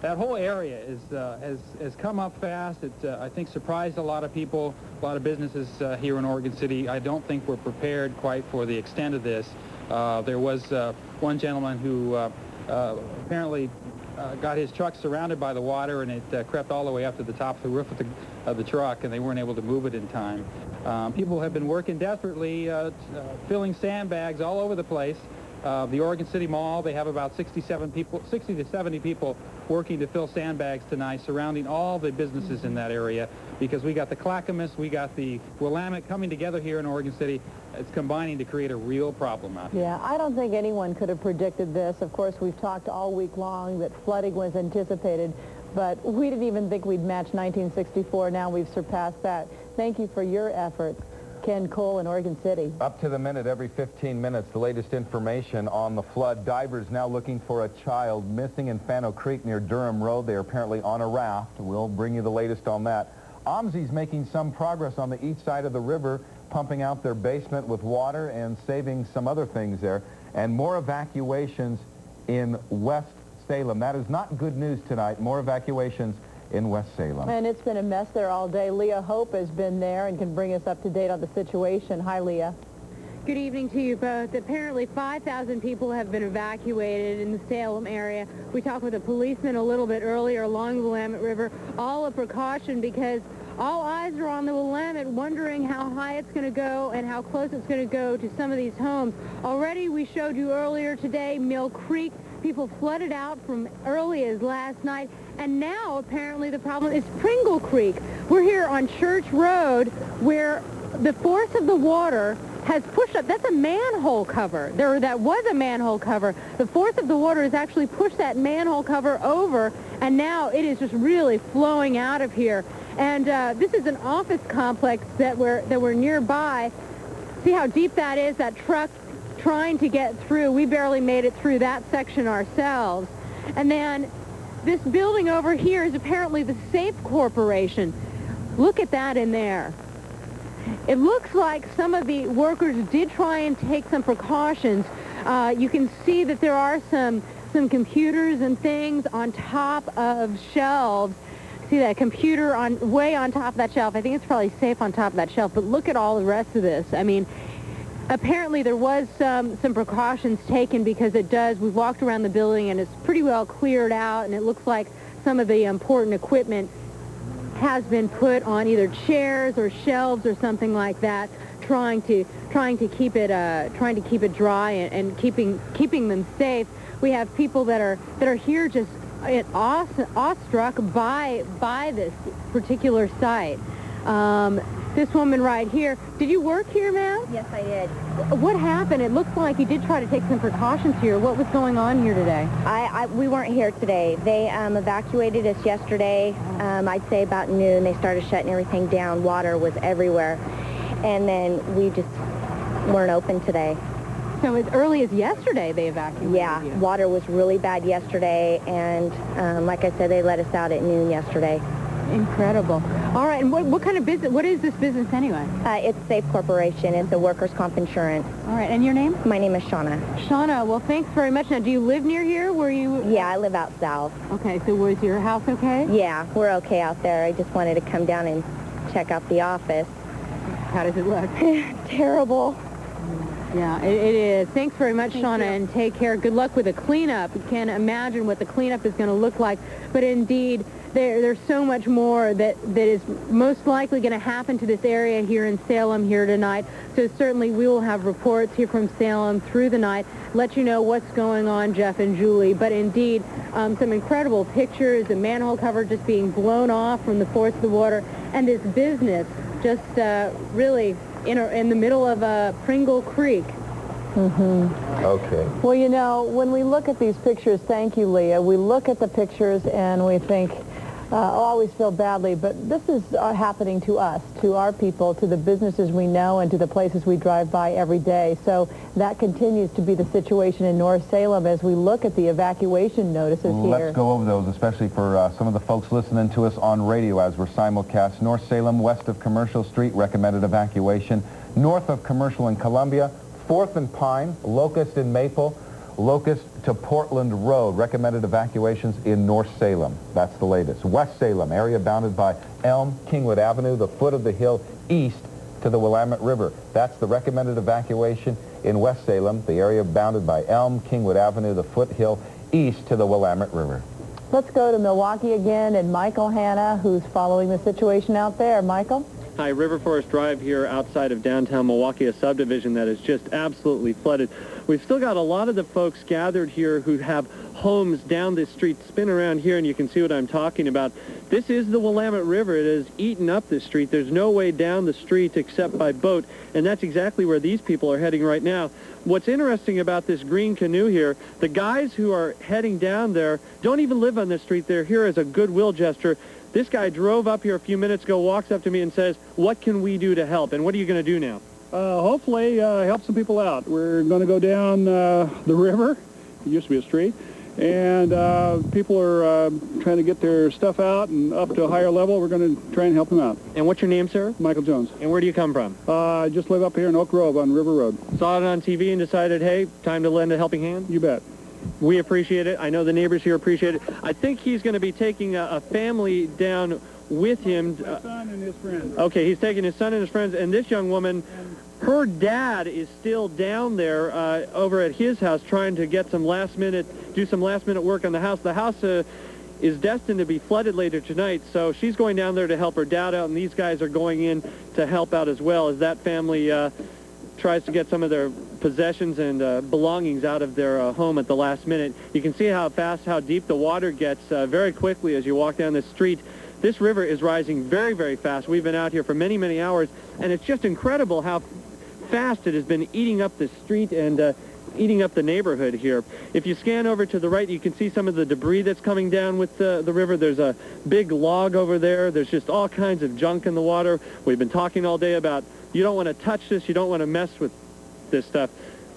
That whole area has come up fast. It, I think, surprised a lot of people, a lot of businesses here in Oregon City. I don't think we're prepared quite for the extent of this. There was one gentleman who apparently got his truck surrounded by the water, and it crept all the way up to the top of the roof of the truck, and they weren't able to move it in time. People have been working desperately, filling sandbags all over the place. The Oregon City Mall, they have about 60 to 70 people working to fill sandbags tonight, surrounding all the businesses in that area, because we got the Clackamas, we got the Willamette coming together here in Oregon City. It's combining to create a real problem out here. Yeah, I don't think anyone could have predicted this. Of course, we've talked all week long that flooding was anticipated, but we didn't even think we'd match 1964. Now we've surpassed that. Thank you for your efforts. Ken Cole in Oregon City. Up to the minute, every 15 minutes, the latest information on the flood. Divers now looking for a child missing in Fano Creek near Durham Road. They are apparently on a raft. We'll bring you the latest on that. OMSI's making some progress on the east side of the river, pumping out their basement with water and saving some other things there. And more evacuations in West Salem. That is not good news tonight. More evacuations in West Salem. And it's been a mess there all day. Leah Hope has been there and can bring us up to date on the situation. Hi, Leah. Good evening to you both. Apparently 5,000 people have been evacuated in the Salem area. We talked with a policeman a little bit earlier along the Willamette River. All a precaution because all eyes are on the Willamette, wondering how high it's going to go and how close it's going to go to some of these homes. Already, we showed you earlier today, Mill Creek. People flooded out from early as last night. And now, apparently, the problem is Pringle Creek. We're here on Church Road, where the force of the water has pushed up. That's a manhole cover. That was a manhole cover. The force of the water has actually pushed that manhole cover over, and now it is just really flowing out of here. And this is an office complex that we're nearby. See how deep that is? That truck trying to get through. We barely made it through that section ourselves. And then this building over here is apparently the Safe Corporation. Look at that in there. It looks like some of the workers did try and take some precautions. You can see that there are some computers and things on top of shelves. See that computer way on top of that shelf. I think it's probably safe on top of that shelf, but look at all the rest of this. I mean, apparently there was some precautions taken because we've walked around the building and it's pretty well cleared out, and it looks like some of the important equipment has been put on either chairs or shelves or something like that, trying to keep it dry and keeping them safe. We have people that are here just awestruck by this particular site. This woman right here. Did you work here, ma'am? Yes, I did. What happened? It looks like you did try to take some precautions here. What was going on here today? We weren't here today. They evacuated us yesterday. I'd say about noon. They started shutting everything down. Water was everywhere. And then we just weren't open today. So as early as yesterday they evacuated Yeah, you. Water was really bad yesterday. And like I said, they let us out at noon yesterday. Incredible. All right, and what kind of business, what is this business anyway? It's Safe Corporation. It's a workers' comp insurance. All right, and your name? My name is Shauna. Shauna, well, thanks very much. Now, do you live near here? Were you? Yeah, I live out south. Okay, so was your house okay? Yeah, we're okay out there. I just wanted to come down and check out the office. How does it look? Terrible. Yeah, it is. Thanks very much, Thank Shauna, you. and take care. Good luck with the cleanup. You can't imagine what the cleanup is going to look like, but indeed, there's so much more that is most likely going to happen to this area here in Salem here tonight. So certainly we will have reports here from Salem through the night, let you know what's going on, Jeff and Julie. But indeed, some incredible pictures, the manhole cover just being blown off from the force of the water, and this business just really in the middle of Pringle Creek. Mm-hmm. Okay. Well, you know, when we look at these pictures, thank you, Leah, we look at the pictures and we think, always feel badly, but this is happening to us, to our people, to the businesses we know, and to the places we drive by every day. So that continues to be the situation in North Salem as we look at the evacuation notices here. Let's go over those, especially for some of the folks listening to us on radio as we're simulcast. North Salem, west of Commercial Street, recommended evacuation. North of Commercial and Columbia, 4th and Pine, Locust and Maple, Locust to Portland Road. Recommended evacuations in North Salem. That's the latest. West Salem, area bounded by Elm, Kingwood Avenue, the foot of the hill east to the Willamette River. That's the recommended evacuation in West Salem, the area bounded by Elm, Kingwood Avenue, the foothill east to the Willamette River. Let's go to Milwaukee again and Michael Hanna, who's following the situation out there. Michael? Hi, River Forest Drive here outside of downtown Milwaukee, a subdivision that is just absolutely flooded. We've still got a lot of the folks gathered here who have homes down this street. Spin around here and you can see what I'm talking about. This is the Willamette River. It has eaten up this street. There's no way down the street except by boat, and that's exactly where these people are heading right now. What's interesting about this green canoe here, the guys who are heading down there don't even live on this street. They're here as a goodwill gesture. This guy drove up here a few minutes ago, walks up to me and says, "What can we do to help?" And what are you going to do now? Hopefully help some people out. We're going to go down the river. It used to be a street. And people are trying to get their stuff out and up to a higher level. We're going to try and help them out. And what's your name, sir? Michael Jones. And where do you come from? I just live up here in Oak Grove on River Road. Saw it on TV and decided, hey, time to lend a helping hand? You bet. We appreciate it. I know the neighbors here appreciate it. I think he's going to be taking a family down with him. His son and his friends. Okay, he's taking his son and his friends, and this young woman, her dad is still down there over at his house trying to get some do some last-minute work on the house. The house is destined to be flooded later tonight, so she's going down there to help her dad out, and these guys are going in to help out as well as that family tries to get some of their possessions and belongings out of their home at the last minute. You can see how deep the water gets very quickly as you walk down the street. This river is rising very, very fast. We've been out here for many, many hours, and it's just incredible how fast it has been eating up the street and eating up the neighborhood here. If you scan over to the right, you can see some of the debris that's coming down with the river. There's a big log over there. There's just all kinds of junk in the water. We've been talking all day about you don't want to touch this, you don't want to mess with this stuff.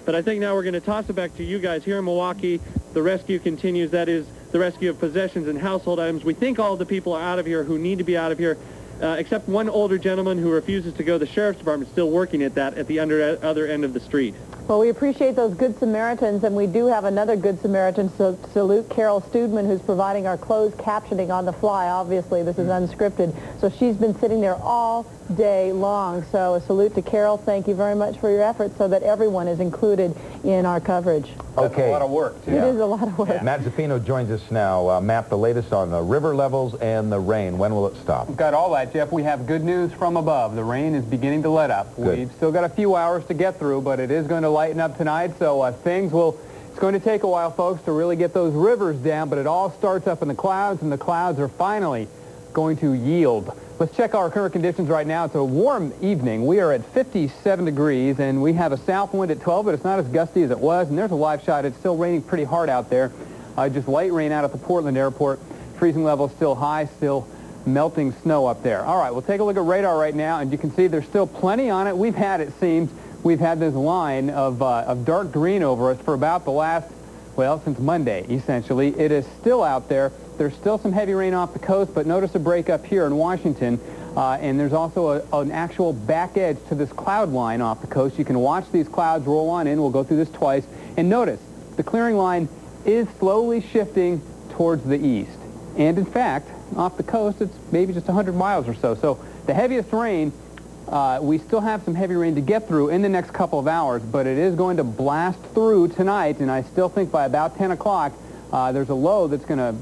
But I think now we're going to toss it back to you guys here in Milwaukee. The rescue continues. That is the rescue of possessions and household items. We think all the people are out of here who need to be out of here, except one older gentleman who refuses to go. The sheriff's department is still working at that at the other end of the street. Well, we appreciate those Good Samaritans, and we do have another Good Samaritan salute, Carol Studman, who's providing our closed captioning on the fly. Obviously, this is unscripted. So she's been sitting there all day long. So a salute to Carol. Thank you very much for your efforts so that everyone is included in our coverage. Okay. That's a lot of work, too. It is a lot of work. Yeah. Matt Zappino joins us now. Matt, the latest on the river levels and the rain. When will it stop? We've got all that, Jeff. We have good news from above. The rain is beginning to let up. Good. We've still got a few hours to get through, but it is going to lighten up tonight, so it's going to take a while, folks, to really get those rivers down, but it all starts up in the clouds, and the clouds are finally going to yield. Let's check our current conditions right now. It's a warm evening. We are at 57 degrees, and we have a south wind at 12, but it's not as gusty as it was, and there's a live shot. It's still raining pretty hard out there. Just light rain out at the Portland airport. Freezing levels still high, still melting snow up there. All right, we'll take a look at radar right now, and you can see there's still plenty on it. It seems, we've had this line of dark green over us for about the last, since Monday, essentially. It is still out there. There's still some heavy rain off the coast, but notice a break up here in Washington. And there's also an actual back edge to this cloud line off the coast. You can watch these clouds roll on in. We'll go through this twice. And notice, the clearing line is slowly shifting towards the east. And in fact, off the coast, it's maybe just 100 miles or so. So the heaviest rain, we still have some heavy rain to get through in the next couple of hours, but it is going to blast through tonight, and I still think by about 10 o'clock, there's a low that's going to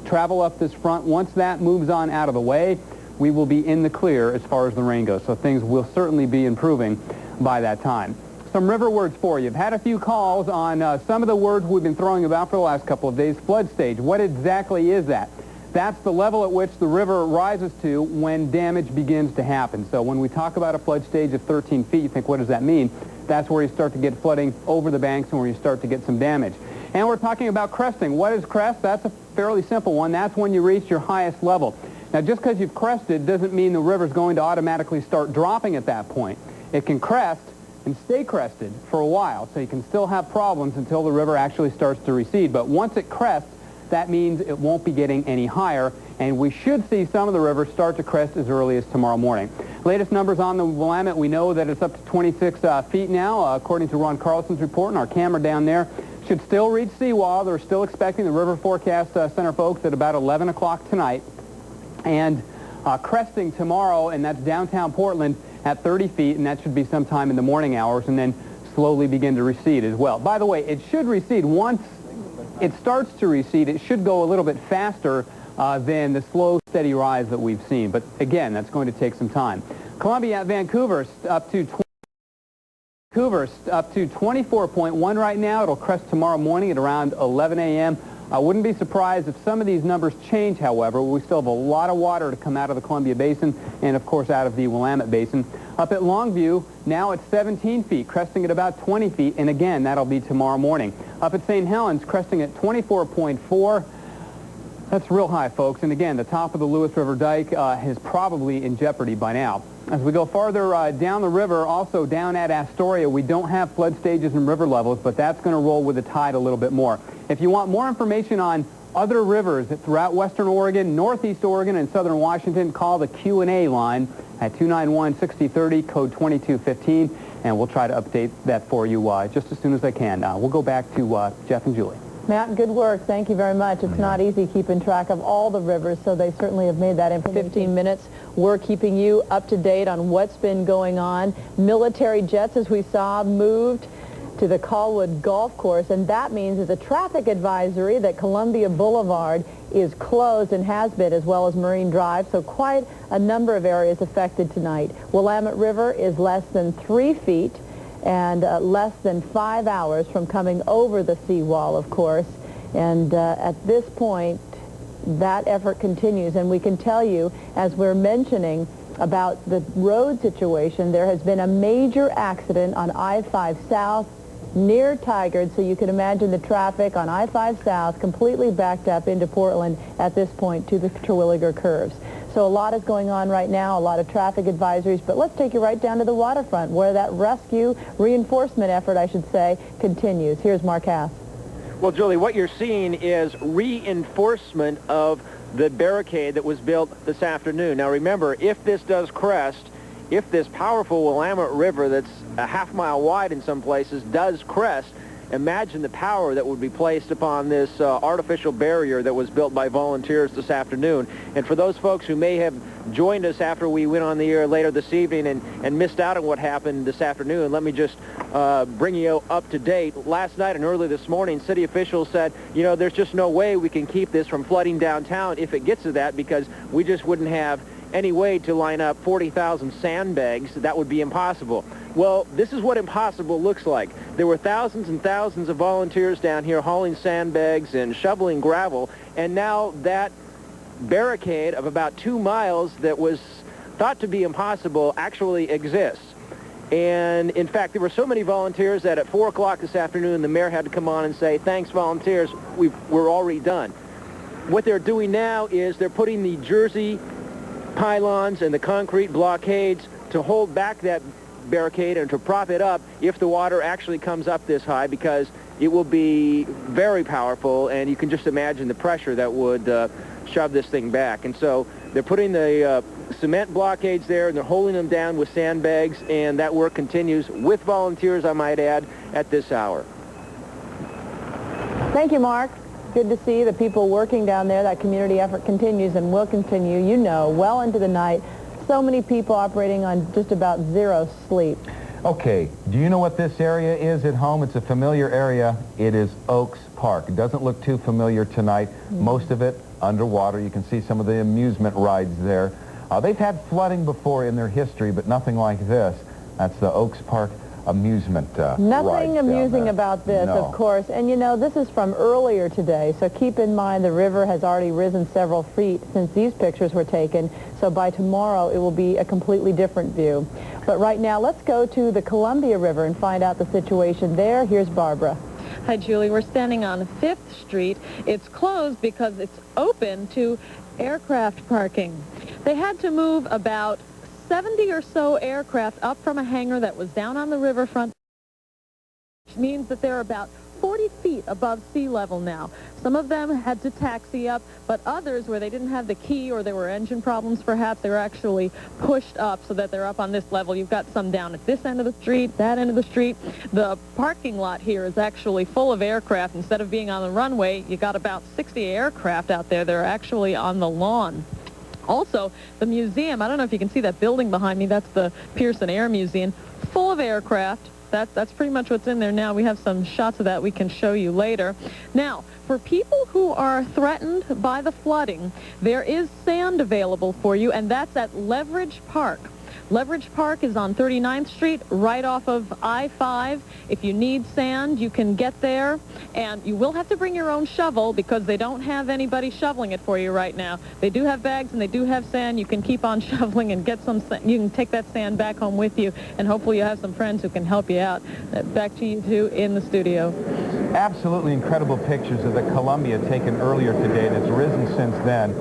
travel up this front. Once that moves on out of the way, we will be in the clear as far as the rain goes, so things will certainly be improving by that time. Some river words for you. I've had a few calls on some of the words we've been throwing about for the last couple of days. Flood stage, what exactly is that? That's the level at which the river rises to when damage begins to happen. So when we talk about a flood stage of 13 feet, you think, what does that mean? That's where you start to get flooding over the banks and where you start to get some damage. And we're talking about cresting. What is crest? That's a fairly simple one. That's when you reach your highest level. Now, just because you've crested doesn't mean the river's going to automatically start dropping at that point. It can crest and stay crested for a while, so you can still have problems until the river actually starts to recede. But once it crests, that means it won't be getting any higher, and we should see some of the rivers start to crest as early as tomorrow morning. Latest numbers on the Willamette, we know that it's up to 26 feet now, according to Ron Carlson's report, and our camera down there should still reach seawall. They're still expecting the River Forecast Center folks at about 11 o'clock tonight. And cresting tomorrow, and that's downtown Portland, at 30 feet, and that should be sometime in the morning hours, and then slowly begin to recede as well. By the way, it should recede. Once it starts to recede, it should go a little bit faster than the slow, steady rise that we've seen. But again, that's going to take some time. Columbia, Vancouver, up to 24.1 right now. It'll crest tomorrow morning at around 11 a.m. I wouldn't be surprised if some of these numbers change, however. We still have a lot of water to come out of the Columbia Basin and, of course, out of the Willamette Basin. Up at Longview, now at 17 feet, cresting at about 20 feet, and again, that'll be tomorrow morning. Up at St. Helens, cresting at 24.4. That's real high, folks. And again, the top of the Lewis River Dike is probably in jeopardy by now. As we go farther down the river, also down at Astoria, we don't have flood stages and river levels, but that's going to roll with the tide a little bit more. If you want more information on other rivers throughout western Oregon, northeast Oregon, and southern Washington, call the Q&A line at 291-6030, code 2215, and we'll try to update that for you just as soon as I can. We'll go back to Jeff and Julie. Matt, good work. Thank you very much. It's not easy keeping track of all the rivers, so they certainly have made that in 15 minutes. We're keeping you up to date on what's been going on. Military jets, as we saw, moved to the Colwood Golf Course, and that means there's a traffic advisory that Columbia Boulevard is closed and has been, as well as Marine Drive, so quite a number of areas affected tonight. Willamette River is less than 3 feet and less than 5 hours from coming over the seawall, of course. And at this point, that effort continues. And we can tell you, as we're mentioning about the road situation, there has been a major accident on I-5 South near Tigard, so you can imagine the traffic on I-5 South completely backed up into Portland at this point to the Terwilliger curves. So a lot is going on right now, a lot of traffic advisories, but let's take you right down to the waterfront where that rescue reinforcement effort, I should say, continues. Here's Mark Hass. Well, Julie, what you're seeing is reinforcement of the barricade that was built this afternoon. Now remember, if this does crest, if this powerful Willamette River that's a half-mile wide in some places does crest, imagine the power that would be placed upon this artificial barrier that was built by volunteers this afternoon. And for those folks who may have joined us after we went on the air later this evening and missed out on what happened this afternoon, let me just bring you up to date. Last night and early this morning, city officials said, you know, there's just no way we can keep this from flooding downtown if it gets to that, because we just wouldn't have any way to line up 40,000 sandbags. That would be impossible. Well, this is what impossible looks like. There were thousands and thousands of volunteers down here hauling sandbags and shoveling gravel, and now that barricade of about 2 miles that was thought to be impossible actually exists. And in fact, there were so many volunteers that at 4 o'clock this afternoon, the mayor had to come on and say, thanks, volunteers, we're already done. What they're doing now is they're putting the Jersey pylons and the concrete blockades to hold back that barricade and to prop it up if the water actually comes up this high, because it will be very powerful, and you can just imagine the pressure that would shove this thing back. And so they're putting the cement blockades there, and they're holding them down with sandbags, and that work continues with volunteers, I might add, at this hour. Thank you, Mark. Good to see the people working down there. That community effort continues and will continue, you know, well into the night. So many people operating on just about zero sleep. Okay, do you know what this area is at home? It's a familiar area. It is Oaks Park. It doesn't look too familiar tonight. Most of it underwater. You can see some of the amusement rides there. They've had flooding before in their history, but nothing like this. That's the Oaks Park amusement Nothing amusing about this, No. of course. And you know, this is from earlier today, so keep in mind the river has already risen several feet since these pictures were taken. So by tomorrow, it will be a completely different view. But right now, let's go to the Columbia River and find out the situation there. Here's Barbara. Hi, Julie. We're standing on 5th Street. It's closed because it's open to aircraft parking. They had to move about 70 or so aircraft up from a hangar that was down on the riverfront, which means that there are about 40 feet above sea level now. Some of them had to taxi up, but others, where they didn't have the key or there were engine problems perhaps, they were actually pushed up so that they're up on this level. You've got some down at this end of the street, that end of the street. The parking lot here is actually full of aircraft. Instead of being on the runway, you got about 60 aircraft out there. They're actually on the lawn. Also, the museum, I don't know if you can see that building behind me, that's the Pearson Air Museum, full of aircraft. That's pretty much what's in there now. We have some shots of that we can show you later. Now, for people who are threatened by the flooding, there is sand available for you, and that's at Leverage Park. Leverage Park is on 39th Street, right off of I-5. If you need sand, you can get there, and you will have to bring your own shovel because they don't have anybody shoveling it for you right now. They do have bags and they do have sand. You can keep on shoveling and get some sand. You can take that sand back home with you, and hopefully you have some friends who can help you out. Back to you two in the studio. Absolutely incredible pictures of the Columbia taken earlier today, and it's risen since then.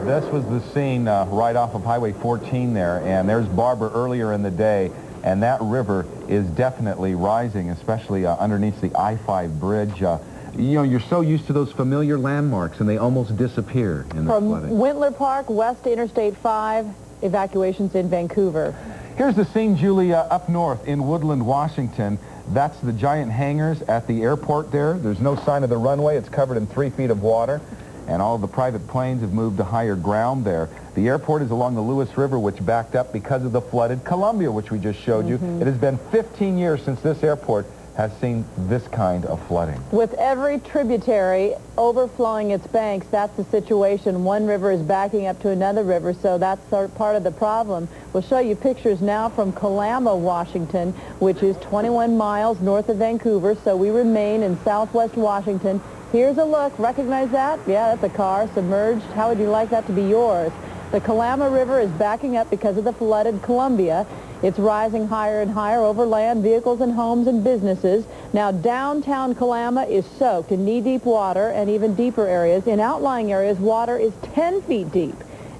This was the scene right off of Highway 14 there, and there's Barbara earlier in the day, and that river is definitely rising, especially underneath the I-5 bridge. You know, you're so used to those familiar landmarks, and they almost disappear in the flooding. From Wintler Park west to Interstate 5, evacuations in Vancouver. Here's the scene, Julia, up north in Woodland, Washington. That's the giant hangars at the airport there. There's no sign of the runway. It's covered in 3 feet of water, and all of the private planes have moved to higher ground there. The airport is along the Lewis River, which backed up because of the flooded Columbia, which we just showed you. It has been 15 years since this airport has seen this kind of flooding. With every tributary overflowing its banks, that's the situation. One river is backing up to another river, so that's part of the problem. We'll show you pictures now from Kalama, Washington, which is 21 miles north of Vancouver, so we remain in southwest Washington. Here's a look. Recognize that? Yeah, that's a car submerged. How would you like that to be yours? The Kalama River is backing up because of the flooded Columbia. It's rising higher and higher over land, vehicles, and homes and businesses. Now, downtown Kalama is soaked in knee-deep water and even deeper areas. In outlying areas, water is 10 feet deep,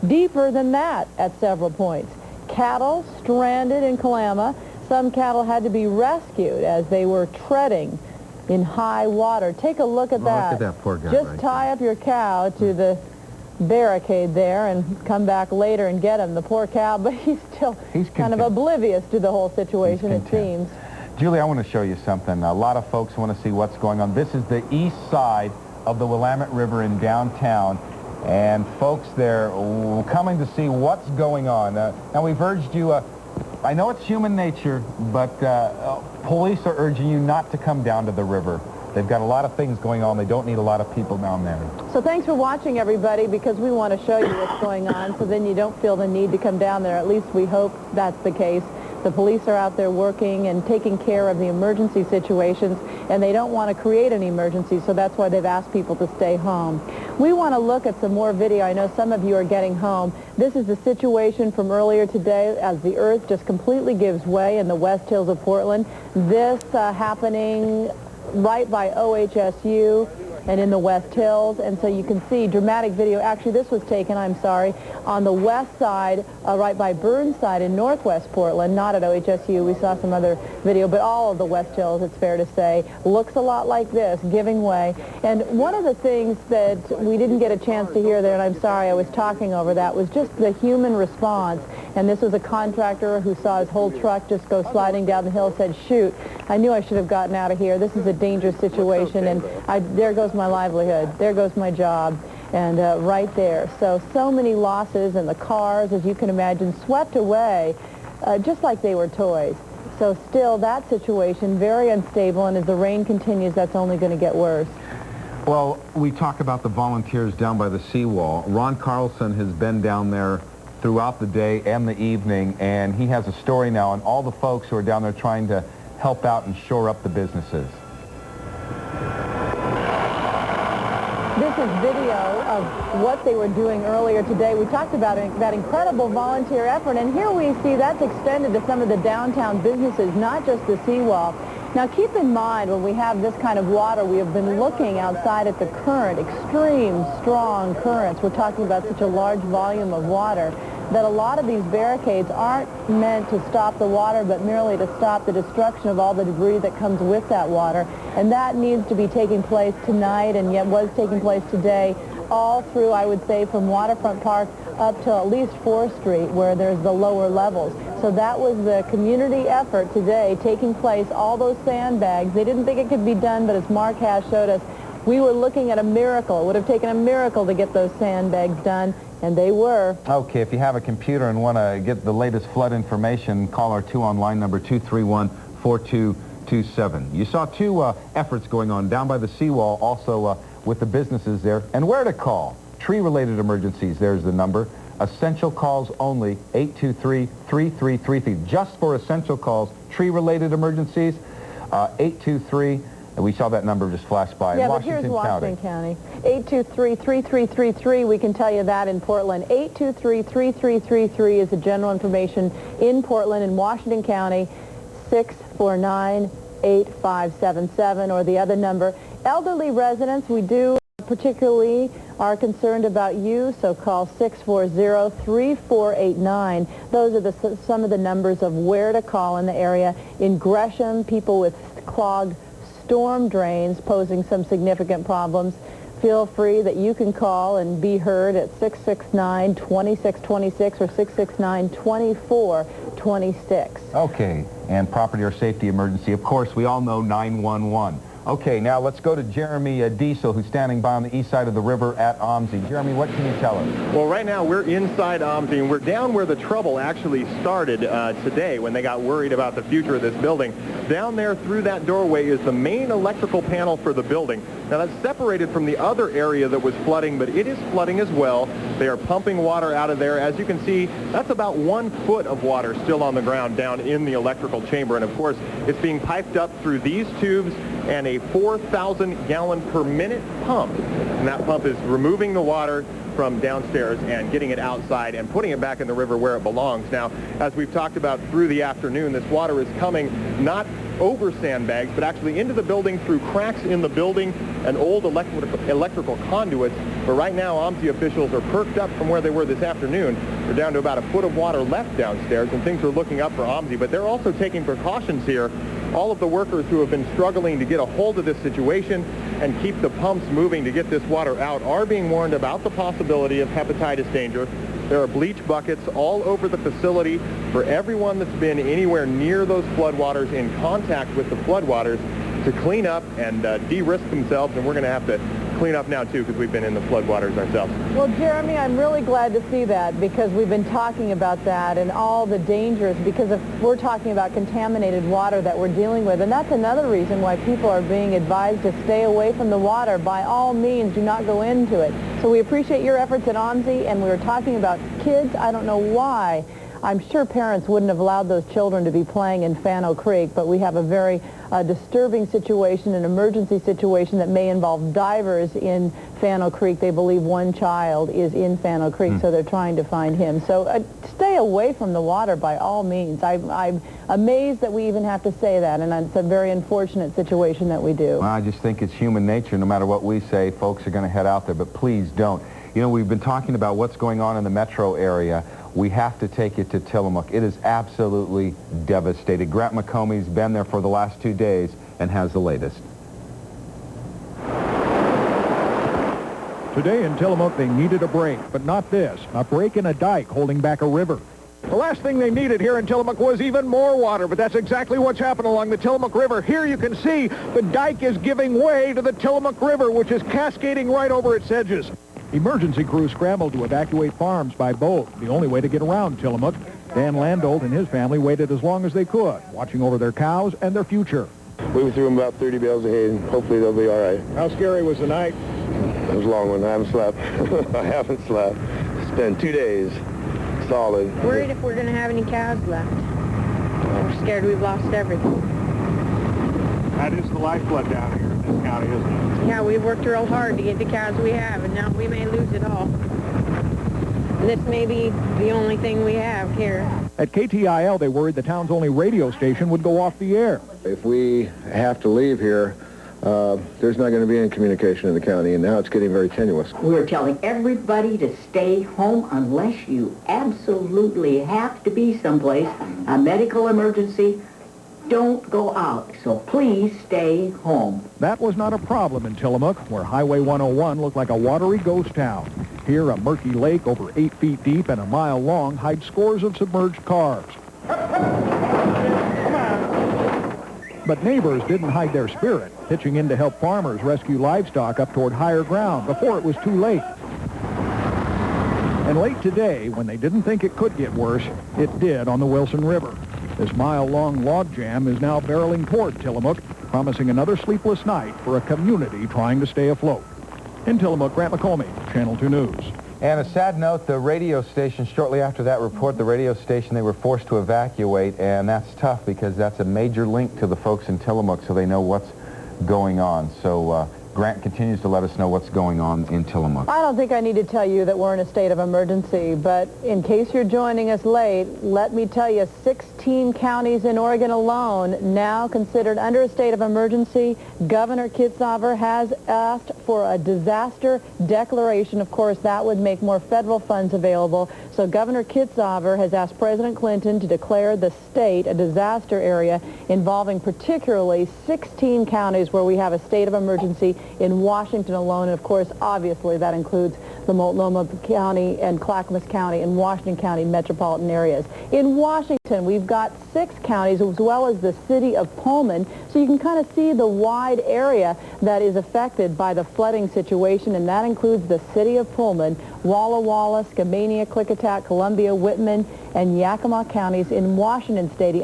deeper than that at several points. Cattle stranded in Kalama. Some cattle had to be rescued as they were treading in high water. Take a look at that. Look at that poor guy. Just tie up your cow to the barricade there and come back later and get him. The poor cow, but he's kind of oblivious to the whole situation, it seems. Julie, I want to show you something. A lot of folks want to see what's going on. This is the east side of the Willamette River in downtown, and folks there coming to see what's going on. Now, we've urged you, I know it's human nature, but police are urging you not to come down to the river. They've got a lot of things going on. They don't need a lot of people down there. So thanks for watching, everybody, because we want to show you what's going on, so then you don't feel the need to come down there. At least we hope that's the case. The police are out there working and taking care of the emergency situations, and they don't want to create an emergency, so that's why they've asked people to stay home. We want to look at some more video. I know some of you are getting home. This is the situation from earlier today as the earth just completely gives way in the West Hills of Portland. This happening right by OHSU and in the West Hills, and so you can see dramatic video. Actually, this was taken, I'm sorry, on the west side, right by Burnside in northwest Portland, not at OHSU. We saw some other video, but all of the West Hills, it's fair to say, looks a lot like this, giving way. And one of the things that we didn't get a chance to hear there, and I'm sorry I was talking over that, was just the human response. And this was a contractor who saw his whole truck just go sliding down the hill, said, shoot, I knew I should have gotten out of here. This is a dangerous situation, and there goes my livelihood. There goes my job. And right there. So many losses, and the cars, as you can imagine, swept away just like they were toys. So still, that situation, very unstable, and as the rain continues, that's only going to get worse. Well, we talk about the volunteers down by the seawall. Ron Carlson has been down there throughout the day and the evening, and he has a story now on all the folks who are down there trying to help out and shore up the businesses. This is video of what they were doing earlier today. We talked about that incredible volunteer effort, and here we see that's extended to some of the downtown businesses, not just the seawall. Now, keep in mind, when we have this kind of water, we have been looking outside at the current, extreme, strong currents. We're talking about such a large volume of water. that a lot of these barricades aren't meant to stop the water, but merely to stop the destruction of all the debris that comes with that water. And that needs to be taking place tonight, and yet was taking place today, all through, I would say, from Waterfront Park up to at least 4th Street, where there's the lower levels. So that was the community effort today taking place, all those sandbags. They didn't think it could be done, but as Mark Hash showed us, we were looking at a miracle. It would have taken a miracle to get those sandbags done, and they were. Okay, if you have a computer and want to get the latest flood information, call our 2-on line number 231-4227. You saw two efforts going on down by the seawall, also with the businesses there. And where to call? Tree-related emergencies, there's the number. Essential calls only, 823-3333. Just for essential calls, tree-related emergencies, 823, and we saw that number just flash by. Yeah, but here's Washington County. 823-3333, we can tell you that in Portland. 823-3333 is the general information in Portland. In Washington County, 649-8577, or the other number. Elderly residents, we do particularly are concerned about you, so call 640-3489. Those are some of the numbers of where to call in the area. In Gresham, people with clogged storm drains posing some significant problems. Feel free that you can call and be heard at 669-2626 or 669-2426. Okay, and property or safety emergency, of course, we all know 911. Okay, now let's go to Jeremy Diesel, who's standing by on the east side of the river at OMSI. Jeremy, what can you tell us? Well, right now we're inside OMSI, and we're down where the trouble actually started today when they got worried about the future of this building. Down there through that doorway is the main electrical panel for the building. Now, that's separated from the other area that was flooding, but it is flooding as well. They are pumping water out of there. As you can see, that's about 1 foot of water still on the ground down in the electrical chamber. And, of course, it's being piped up through these tubes and a 4,000 gallon per minute pump. And that pump is removing the water from downstairs and getting it outside and putting it back in the river where it belongs. Now, as we've talked about through the afternoon, this water is coming not over sandbags, but actually into the building through cracks in the building and old electrical conduits. But right now, OMSI officials are perked up from where they were this afternoon. They're down to about 1 foot of water left downstairs, and things are looking up for OMSI. But they're also taking precautions here. All of the workers who have been struggling to get a hold of this situation and keep the pumps moving to get this water out are being warned about the possibility of hepatitis danger. There are bleach buckets all over the facility for everyone that's been anywhere near those floodwaters, in contact with the floodwaters, to clean up and de-risk themselves. And we're going to have to clean up now, too, because we've been in the floodwaters ourselves. Well, Jeremy, I'm really glad to see that, because we've been talking about that and all the dangers, because if we're talking about contaminated water that we're dealing with, and that's another reason why people are being advised to stay away from the water. By all means, do not go into it. So we appreciate your efforts at OMSI, and we were talking about kids. I don't know why. I'm sure parents wouldn't have allowed those children to be playing in Fano Creek, but we have a very disturbing situation, an emergency situation that may involve divers in Fano Creek. They believe one child is in Fano Creek, so they're trying to find him. So stay away from the water by all means. I'm amazed that we even have to say that, and it's a very unfortunate situation that we do. Well, I just think it's human nature. No matter what we say, folks are going to head out there, but please don't. You know, we've been talking about what's going on in the metro area. We have to take it to Tillamook. It is absolutely devastated. Grant McComie's been there for the last 2 days and has the latest. Today in Tillamook, they needed a break, but not this. A break in a dike holding back a river. The last thing they needed here in Tillamook was even more water, but that's exactly what's happened along the Tillamook River. Here you can see the dike is giving way to the Tillamook River, which is cascading right over its edges. Emergency crews scrambled to evacuate farms by boat, the only way to get around Tillamook. Dan Landolt and his family waited as long as they could, watching over their cows and their future. We were through them about 30 bales of hay, and hopefully they'll be all right. How scary was the night? It was a long one. I haven't slept. I haven't slept. It's been 2 days solid. Worried if we're going to have any cows left. We're scared we've lost everything. That is the lifeblood down here in this county, isn't it? Yeah, we've worked real hard to get the cows we have, and now we may lose it all. And this may be the only thing we have here. At KTIL, they worried the town's only radio station would go off the air. If we have to leave here, there's not going to be any communication in the county, and now it's getting very tenuous. We're telling everybody to stay home unless you absolutely have to be someplace, a medical emergency. Don't go out, so please stay home. That was not a problem in Tillamook, where Highway 101 looked like a watery ghost town. Here, a murky lake over 8 feet deep and a mile long hides scores of submerged cars. But neighbors didn't hide their spirit, pitching in to help farmers rescue livestock up toward higher ground before it was too late. And late today, when they didn't think it could get worse, it did on the Wilson River. This mile-long logjam is now barreling toward Tillamook, promising another sleepless night for a community trying to stay afloat. In Tillamook, Grant McComey, Channel 2 News. And a sad note, the radio station, shortly after that report, the radio station, they were forced to evacuate, and that's tough because that's a major link to the folks in Tillamook so they know what's going on. So Grant continues to let us know what's going on in Tillamook. I don't think I need to tell you that we're in a state of emergency, but in case you're joining us late, let me tell you 16 counties in Oregon alone now considered under a state of emergency. Governor Kitzhaber has asked for a disaster declaration. Of course, that would make more federal funds available. So Governor Kitzhaber has asked President Clinton to declare the state a disaster area involving particularly 16 counties where we have a state of emergency in Washington alone. And of course, obviously, that includes the Multnomah County and Clackamas County and Washington County metropolitan areas. In Washington, we've got 6 counties as well as the city of Pullman, so you can kind of see the wide area that is affected by the flooding situation, and that includes the city of Pullman, Walla Walla, Skamania, Klickitat, Columbia, Whitman, and Yakima counties in Washington state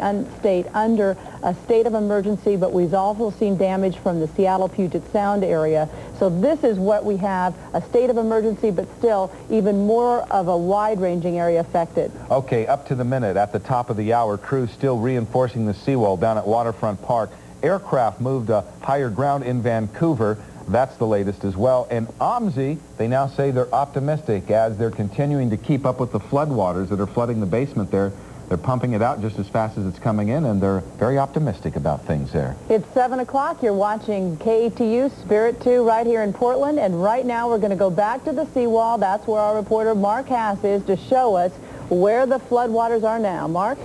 under a state of emergency, but we've also seen damage from the Seattle-Puget Sound area. So this is what we have, a state of emergency, but still even more of a wide-ranging area affected. Okay, up to the minute, at the top of the hour, crews still reinforcing the seawall down at Waterfront Park. Aircraft moved to higher ground in Vancouver. That's the latest as well. And OMSI, they now say they're optimistic as they're continuing to keep up with the floodwaters that are flooding the basement there. They're pumping it out just as fast as it's coming in, and they're very optimistic about things there. It's 7 o'clock. You're watching KETU Spirit 2 right here in Portland, and right now we're going to go back to the seawall. That's where our reporter Mark Hass is to show us where the floodwaters are now. Mark?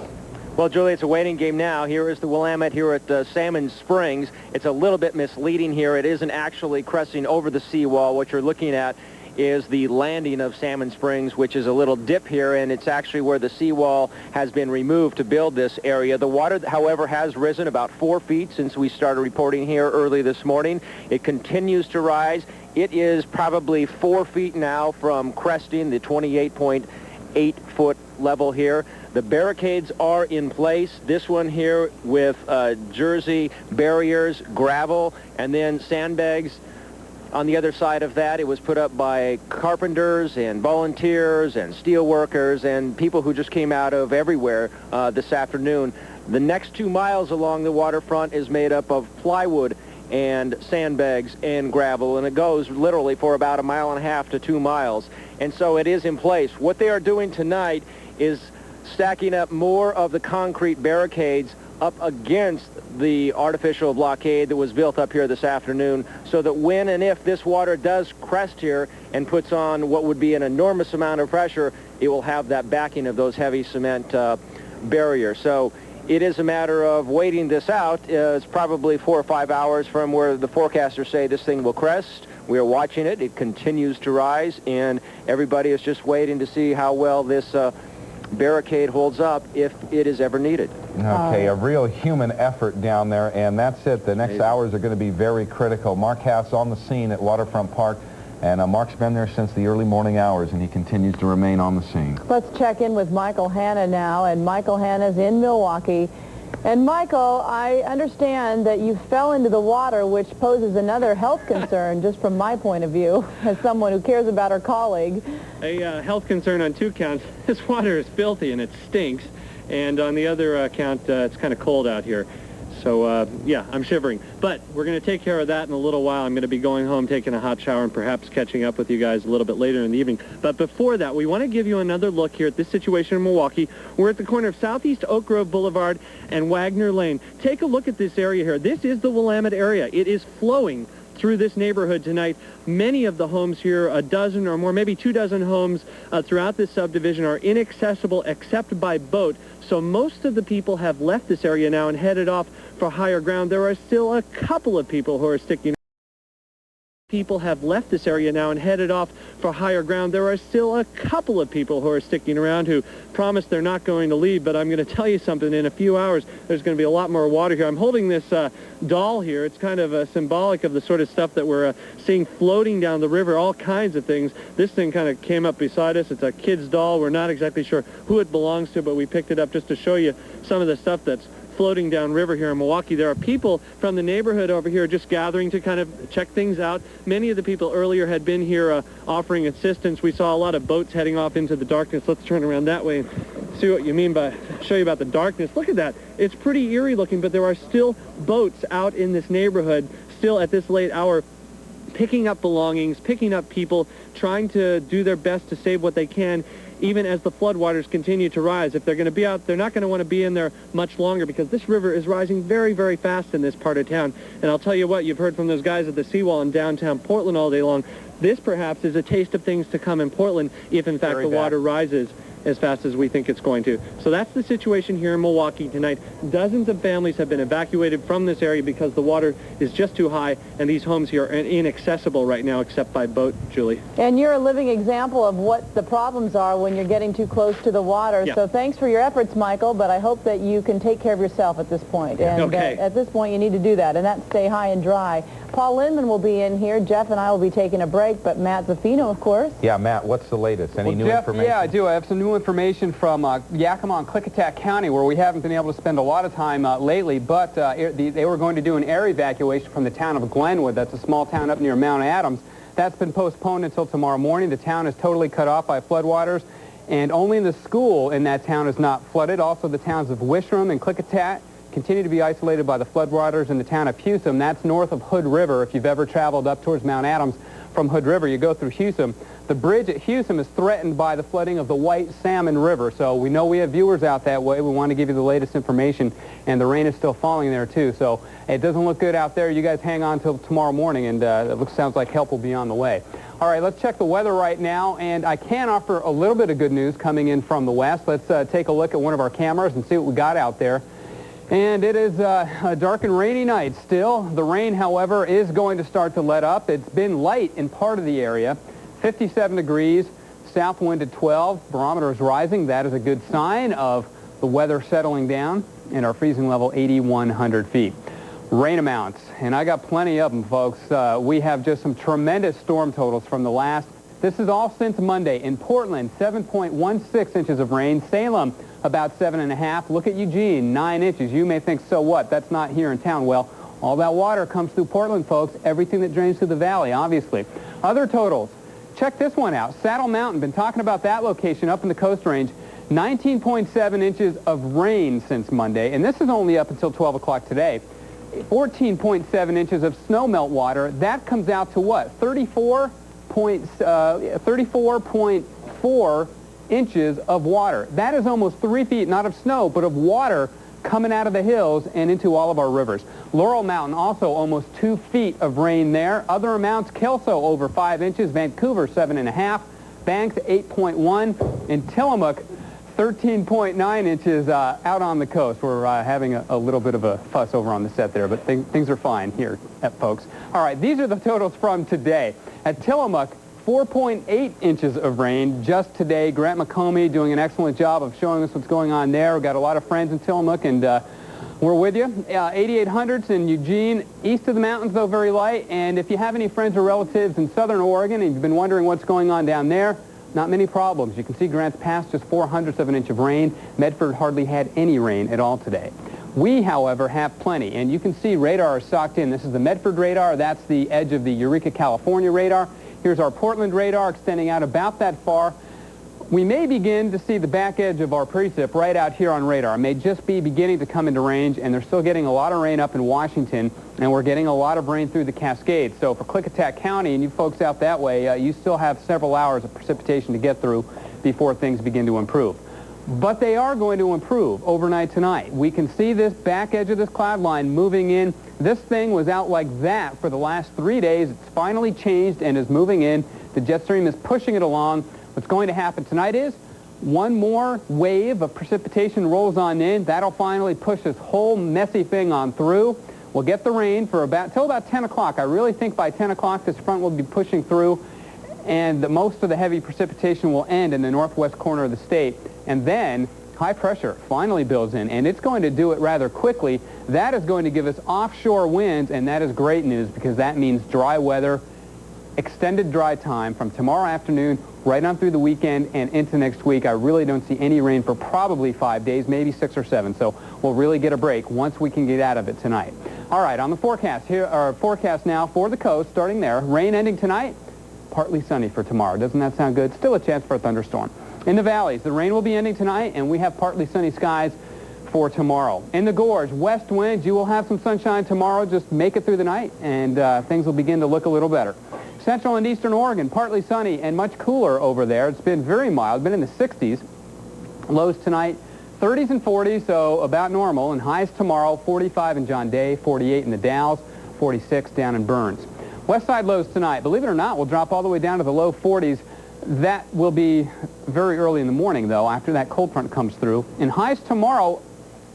Well, Julie, it's a waiting game now. Here is the Willamette here at Salmon Springs. It's a little bit misleading here. It isn't actually cresting over the seawall. What you're looking at is the landing of Salmon Springs, which is a little dip here, and it's actually where the seawall has been removed to build this area. The water, however, has risen about 4 feet since we started reporting here early this morning. It continues to rise. It is probably 4 feet now from cresting the 28.8-foot level here. The barricades are in place. This one here with jersey barriers, gravel, and then sandbags. On the other side of that, it was put up by carpenters and volunteers and steel workers and people who just came out of everywhere this afternoon. The next 2 miles along the waterfront is made up of plywood and sandbags and gravel, and it goes literally for about 1.5 miles to 2 miles. And so it is in place. What they are doing tonight is stacking up more of the concrete barricades up against the artificial blockade that was built up here this afternoon, so that when and if this water does crest here and puts on what would be an enormous amount of pressure, it will have that backing of those heavy cement barriers. So it is a matter of waiting this out. It's probably 4 or 5 hours from where the forecasters say this thing will crest. We are watching it. It continues to rise, and everybody is just waiting to see how well this barricade holds up if it is ever needed. Okay, a real human effort down there, and that's it. The next hours are going to be very critical. Mark Hass on the scene at Waterfront Park, and Mark's been there since the early morning hours, and he continues to remain on the scene. Let's check in with Michael Hanna now, and Michael Hanna's in Milwaukee. And Michael, I understand that you fell into the water, which poses another health concern, just from my point of view, as someone who cares about her colleague. A health concern on 2 counts. This water is filthy and it stinks. And on the other count, it's kind of cold out here. So, yeah, I'm shivering. But we're going to take care of that in a little while. I'm going to be going home, taking a hot shower, and perhaps catching up with you guys a little bit later in the evening. But before that, we want to give you another look here at this situation in Milwaukee. We're at the corner of Southeast Oak Grove Boulevard and Wagner Lane. Take a look at this area here. This is the Willamette area. It is flowing through this neighborhood tonight. Many of the homes here, a dozen or more, maybe 24 homes throughout this subdivision are inaccessible except by boat. So most of the people have left this area now and headed off for higher ground. There are still a couple of people who are sticking. People have left this area now and headed off for higher ground. There are still a couple of people who are sticking around who promise they're not going to leave, but I'm going to tell you something. In a few hours, there's going to be a lot more water here. I'm holding this doll here. It's kind of symbolic of the sort of stuff that we're seeing floating down the river, all kinds of things. This thing kind of came up beside us. It's a kid's doll. We're not exactly sure who it belongs to, but we picked it up just to show you some of the stuff that's floating down river here in Milwaukee. There are people from the neighborhood over here just gathering to kind of check things out. Many of the people earlier had been here offering assistance. We saw a lot of boats heading off into the darkness. Let's turn around that way and see what you mean by, show you about the darkness. Look at that. It's pretty eerie looking, but there are still boats out in this neighborhood, still at this late hour, picking up belongings, picking up people, trying to do their best to save what they can, even as the floodwaters continue to rise. If they're going to be out, they're not going to want to be in there much longer because this river is rising very, very fast in this part of town. And I'll tell you what, you've heard from those guys at the seawall in downtown Portland all day long. This perhaps is a taste of things to come in Portland if, in fact, the water rises as fast as we think it's going to. So that's the situation here in Milwaukee tonight. Dozens of families have been evacuated from this area because the water is just too high, and these homes here are inaccessible right now except by boat, Julie. And you're a living example of what the problems are when you're getting too close to the water. Yeah. So thanks for your efforts, Michael, but I hope that you can take care of yourself at this point. And okay. At this point, you need to do that, and that's stay high and dry. Paul Lindman will be in here. Jeff and I will be taking a break, but Matt Zaffino, of course. Yeah, Matt, what's the latest? Any new Jeff, information? Yeah, I do. I have some new information from Yakima and Klickitat County, where we haven't been able to spend a lot of time lately, but they were going to do an air evacuation from the town of Glenwood. That's a small town up near Mount Adams. That's been postponed until tomorrow morning. The town is totally cut off by floodwaters, and only the school in that town is not flooded. Also, the towns of Wishram and Klickitat continue to be isolated by the floodwaters. In the town of Husum, that's north of Hood River. If you've ever traveled up towards Mount Adams from Hood River, you go through Husum. The bridge at Husum is threatened by the flooding of the White Salmon River. So we know we have viewers out that way. We want to give you the latest information, and the rain is still falling there too. So it doesn't look good out there. You guys hang on till tomorrow morning, and sounds like help will be on the way. All right, let's check the weather right now, and I can offer a little bit of good news coming in from the west. Let's take a look at one of our cameras and see what we got out there. And it is a dark and rainy night still. The rain, however, is going to start to let up. It's been light in part of the area. 57 degrees, south wind at 12. Barometer is rising. That is a good sign of the weather settling down, and our freezing level 8,100 feet. Rain amounts, and I got plenty of them, folks. We have just some tremendous storm totals from the last. This is all since Monday. In Portland, 7.16 inches of rain. Salem, about 7.5. Look at Eugene, 9 inches. You may think, so what? That's not here in town. Well, all that water comes through Portland, folks. Everything that drains through the valley, obviously. Other totals. Check this one out. Saddle Mountain, been talking about that location up in the Coast Range. 19.7 inches of rain since Monday, and this is only up until 12 o'clock today. 14.7 inches of snow melt water. That comes out to what? 34.4 inches of water. That is almost 3 feet, not of snow, but of water coming out of the hills and into all of our rivers. Laurel Mountain also almost 2 feet of rain there. Other amounts, Kelso over 5 inches, Vancouver 7.5, Banks 8.1, and Tillamook 13.9 inches out on the coast. We're having a little bit of a fuss over on the set there, but things are fine here, folks. All right, these are the totals from today. At Tillamook, 4.8 inches of rain just today. Grant McComey doing an excellent job of showing us what's going on there. We've got a lot of friends in Tillamook, and we're with you. 8800s in Eugene, east of the mountains, though very light. And if you have any friends or relatives in southern Oregon and you've been wondering what's going on down there, not many problems. You can see Grants Pass, just 0.04 of an inch of rain. Medford hardly had any rain at all today. We, however, have plenty, and you can see radar is socked in. This is the Medford radar. That's the edge of the Eureka, California radar. Here's our Portland radar extending out about that far. We may begin to see the back edge of our precip right out here on radar. It may just be beginning to come into range, and they're still getting a lot of rain up in Washington, and we're getting a lot of rain through the Cascades. So for Klickitat County and you folks out that way, you still have several hours of precipitation to get through before things begin to improve. But they are going to improve overnight tonight. We can see this back edge of this cloud line moving in. This thing was out like that for the last 3 days. It's finally changed and is moving in. The jet stream is pushing it along. What's going to happen tonight is one more wave of precipitation rolls on in. That'll finally push this whole messy thing on through. We'll get the rain for till about 10 o'clock. I really think by 10 o'clock this front will be pushing through, and most of the heavy precipitation will end in the northwest corner of the state. And then high pressure finally builds in, and it's going to do it rather quickly. That is going to give us offshore winds, and that is great news because that means dry weather, extended dry time from tomorrow afternoon right on through the weekend and into next week. I really don't see any rain for probably 5 days, maybe 6 or 7. So we'll really get a break once we can get out of it tonight. All right, on the forecast here, our forecast now for the coast, starting there. Rain ending tonight, partly sunny for tomorrow. Doesn't that sound good? Still a chance for a thunderstorm. In the valleys, the rain will be ending tonight, and we have partly sunny skies for tomorrow. In the gorge, west winds, you will have some sunshine tomorrow. Just make it through the night, and things will begin to look a little better. Central and eastern Oregon, partly sunny and much cooler over there. It's been very mild, been in the 60s. Lows tonight, 30s and 40s, so about normal. And highs tomorrow, 45 in John Day, 48 in the Dalles, 46 down in Burns. West side lows tonight, believe it or not, will drop all the way down to the low 40s. That will be very early in the morning, though, after that cold front comes through. And highs tomorrow,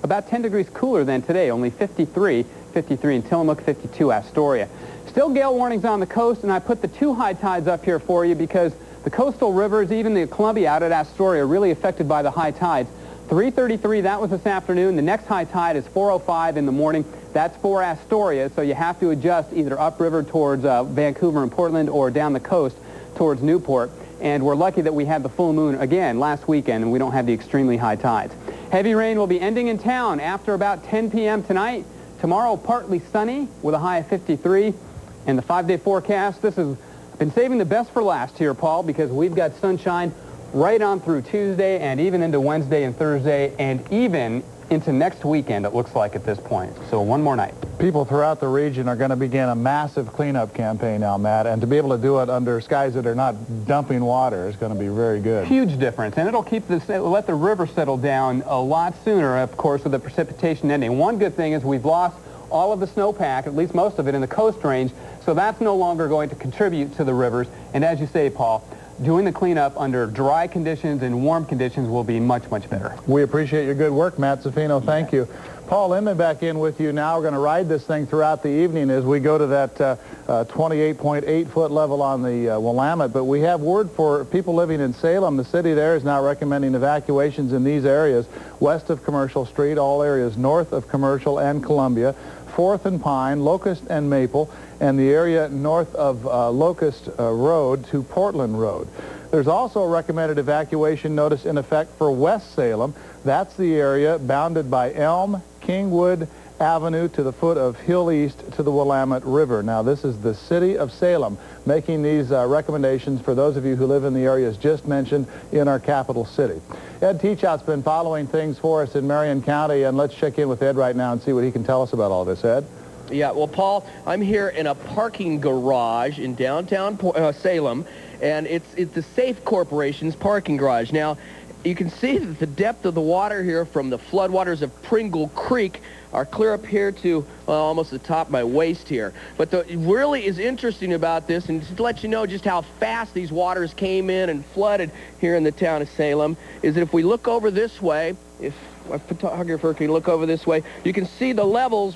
about 10 degrees cooler than today, only 53 in Tillamook, 52 Astoria. Still gale warnings on the coast, and I put the 2 high tides up here for you because the coastal rivers, even the Columbia out at Astoria, are really affected by the high tides. 3:33, that was this afternoon. The next high tide is 4:05 in the morning. That's for Astoria, so you have to adjust either upriver towards Vancouver and Portland or down the coast towards Newport. And we're lucky that we had the full moon again last weekend, and we don't have the extremely high tides. Heavy rain will be ending in town after about 10 p.m. tonight. Tomorrow, partly sunny with a high of 53. And the 5-day forecast, this has been saving the best for last here, Paul, because we've got sunshine right on through Tuesday and even into Wednesday and Thursday and even into next weekend, it looks like at this point. So one more night. People throughout the region are going to begin a massive cleanup campaign now, Matt, and to be able to do it under skies that are not dumping water is going to be very good. Huge difference, and it'll keep let the river settle down a lot sooner, of course, with the precipitation ending. One good thing is we've lost all of the snowpack, at least most of it, in the coast range, so that's no longer going to contribute to the rivers. And as you say, Paul, doing the cleanup under dry conditions and warm conditions will be much, much better. We appreciate your good work, Matt Zaffino. Thank you. Paul Inman back in with you now. We're going to ride this thing throughout the evening as we go to that 28.8-foot level on the Willamette. But we have word for people living in Salem. The city there is now recommending evacuations in these areas west of Commercial Street, all areas north of Commercial and Columbia, 4th and Pine, Locust and Maple, and the area north of Locust Road to Portland Road. There's also a recommended evacuation notice in effect for West Salem. That's the area bounded by Elm, Kingwood Avenue to the foot of Hill East to the Willamette River. Now, this is the city of Salem making these recommendations for those of you who live in the areas just mentioned in our capital city. Ed Teachout's been following things for us in Marion County, and let's check in with Ed right now and see what he can tell us about all this. Ed? Yeah, well, Paul, I'm here in a parking garage in downtown Salem, and it's the Safe Corporation's parking garage. Now, you can see that the depth of the water here from the floodwaters of Pringle Creek are clear up here to almost the top of my waist here. But what really is interesting about this, and to let you know just how fast these waters came in and flooded here in the town of Salem, is that if we look over this way, if a photographer can look over this way, you can see the levels,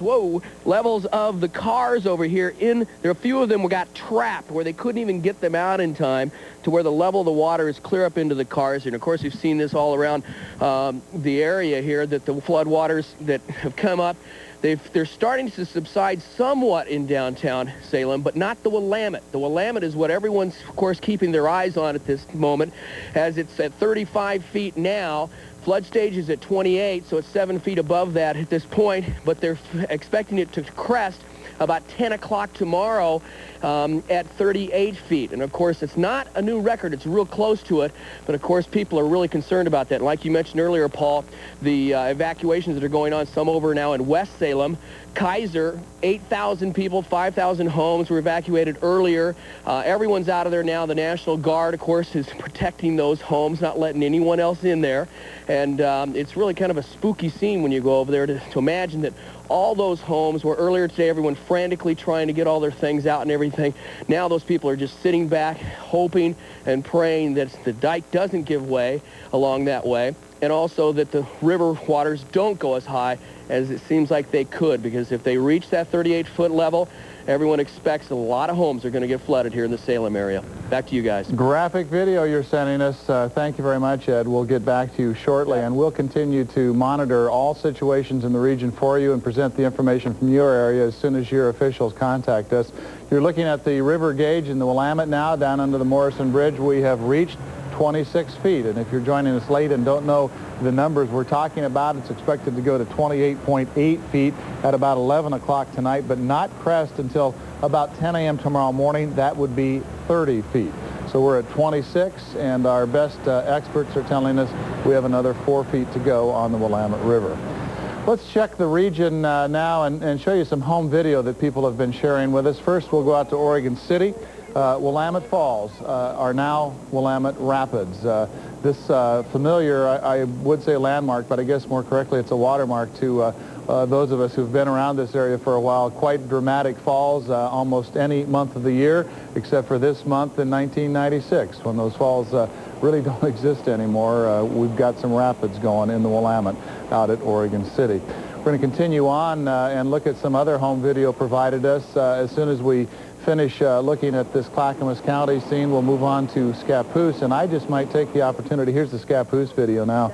levels of the cars over here. There are a few of them got trapped where they couldn't even get them out in time to where the level of the water is clear up into the cars. And of course, we've seen this all around the area here, that the flood waters that have come up, they're starting to subside somewhat in downtown Salem, but not the Willamette. The Willamette is what everyone's, of course, keeping their eyes on at this moment, as it's at 35 feet now. Flood stage is at 28, so it's 7 feet above that at this point, but they're expecting it to crest about 10 o'clock tomorrow at 38 feet. And, of course, it's not a new record. It's real close to it. But, of course, people are really concerned about that. And like you mentioned earlier, Paul, the evacuations that are going on, some over now in West Salem. Kaiser, 8,000 people, 5,000 homes were evacuated earlier. Everyone's out of there now. The National Guard, of course, is protecting those homes, not letting anyone else in there. And it's really kind of a spooky scene when you go over there to imagine that all those homes where earlier today everyone frantically trying to get all their things out and everything. Now those people are just sitting back, hoping and praying that the dike doesn't give way along that way, and also that the river waters don't go as high as it seems like they could, because if they reach that 38-foot level, everyone expects a lot of homes are going to get flooded here in the Salem area. Back to you guys. Graphic video you're sending us. Thank you very much, Ed. We'll get back to you shortly, and we'll continue to monitor all situations in the region for you and present the information from your area as soon as your officials contact us. You're looking at the river gauge in the Willamette now, down under the Morrison Bridge. We have reached 26 feet, and if you're joining us late and don't know the numbers we're talking about, it's expected to go to 28.8 feet at about 11 o'clock tonight, but not crest until about 10 a.m. tomorrow morning. That would be 30 feet. So we're at 26, and our best experts are telling us we have another 4 feet to go on the Willamette River. Let's check the region now and show you some home video that people have been sharing with us. First, we'll go out to Oregon City. Willamette Falls are now Willamette Rapids. This familiar, I would say landmark, but I guess more correctly it's a watermark to those of us who've been around this area for a while. Quite dramatic falls almost any month of the year, except for this month in 1996, when those falls really don't exist anymore. We've got some rapids going in the Willamette out at Oregon City. We're going to continue on and look at some other home video provided us. As soon as we finish looking at this Clackamas County scene, we'll move on to Scappoose, and I just might take the opportunity, here's the Scappoose video now,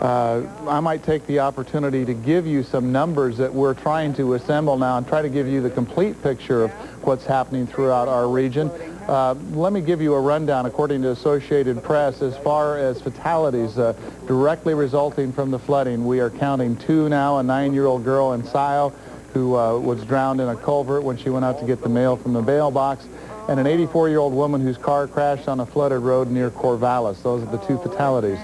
I might take the opportunity to give you some numbers that we're trying to assemble now and try to give you the complete picture of what's happening throughout our region. Let me give you a rundown. According to Associated Press, as far as fatalities directly resulting from the flooding, we are counting 2 now, a 9-year-old girl in Scio who was drowned in a culvert when she went out to get the mail from the mailbox, and an 84-year-old woman whose car crashed on a flooded road near Corvallis. Those are the 2 fatalities.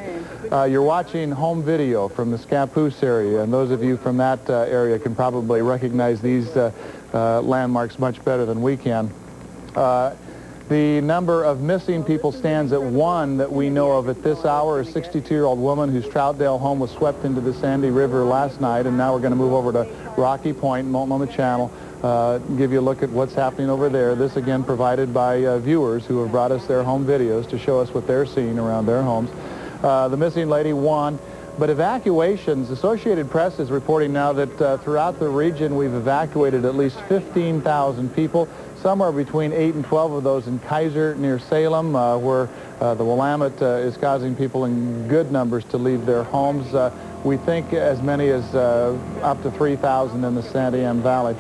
You're watching home video from the Scappoose area, and those of you from that area can probably recognize these landmarks much better than we can. The number of missing people stands at 1 that we know of at this hour. A 62-year-old woman whose Troutdale home was swept into the Sandy River last night, and now we're going to move over to Rocky Point, Multnomah Channel, give you a look at what's happening over there. This, again, provided by viewers who have brought us their home videos to show us what they're seeing around their homes. The missing lady, 1. But evacuations, Associated Press is reporting now that throughout the region we've evacuated at least 15,000 people. Somewhere between 8 and 12 of those in Kaiser near Salem, where the Willamette is causing people in good numbers to leave their homes. We think as many as up to 3,000 in the Santiam Valley.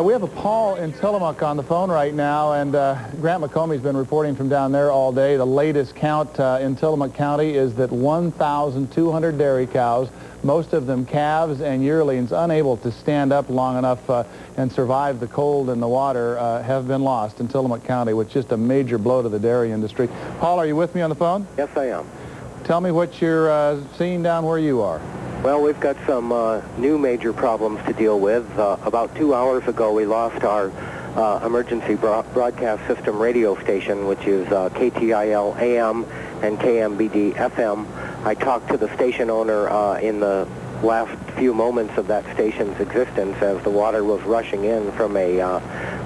We have a Paul in Tillamook on the phone right now, and Grant McComie's been reporting from down there all day. The latest count in Tillamook County is that 1,200 dairy cows, most of them calves and yearlings, unable to stand up long enough and survive the cold and the water, have been lost in Tillamook County, which is just a major blow to the dairy industry. Paul, are you with me on the phone? Yes, I am. Tell me what you're seeing down where you are. Well, we've got some new major problems to deal with. About 2 hours ago, we lost our emergency broadcast system radio station, which is KTIL AM and KMBD FM. I talked to the station owner in the last few moments of that station's existence as the water was rushing in from a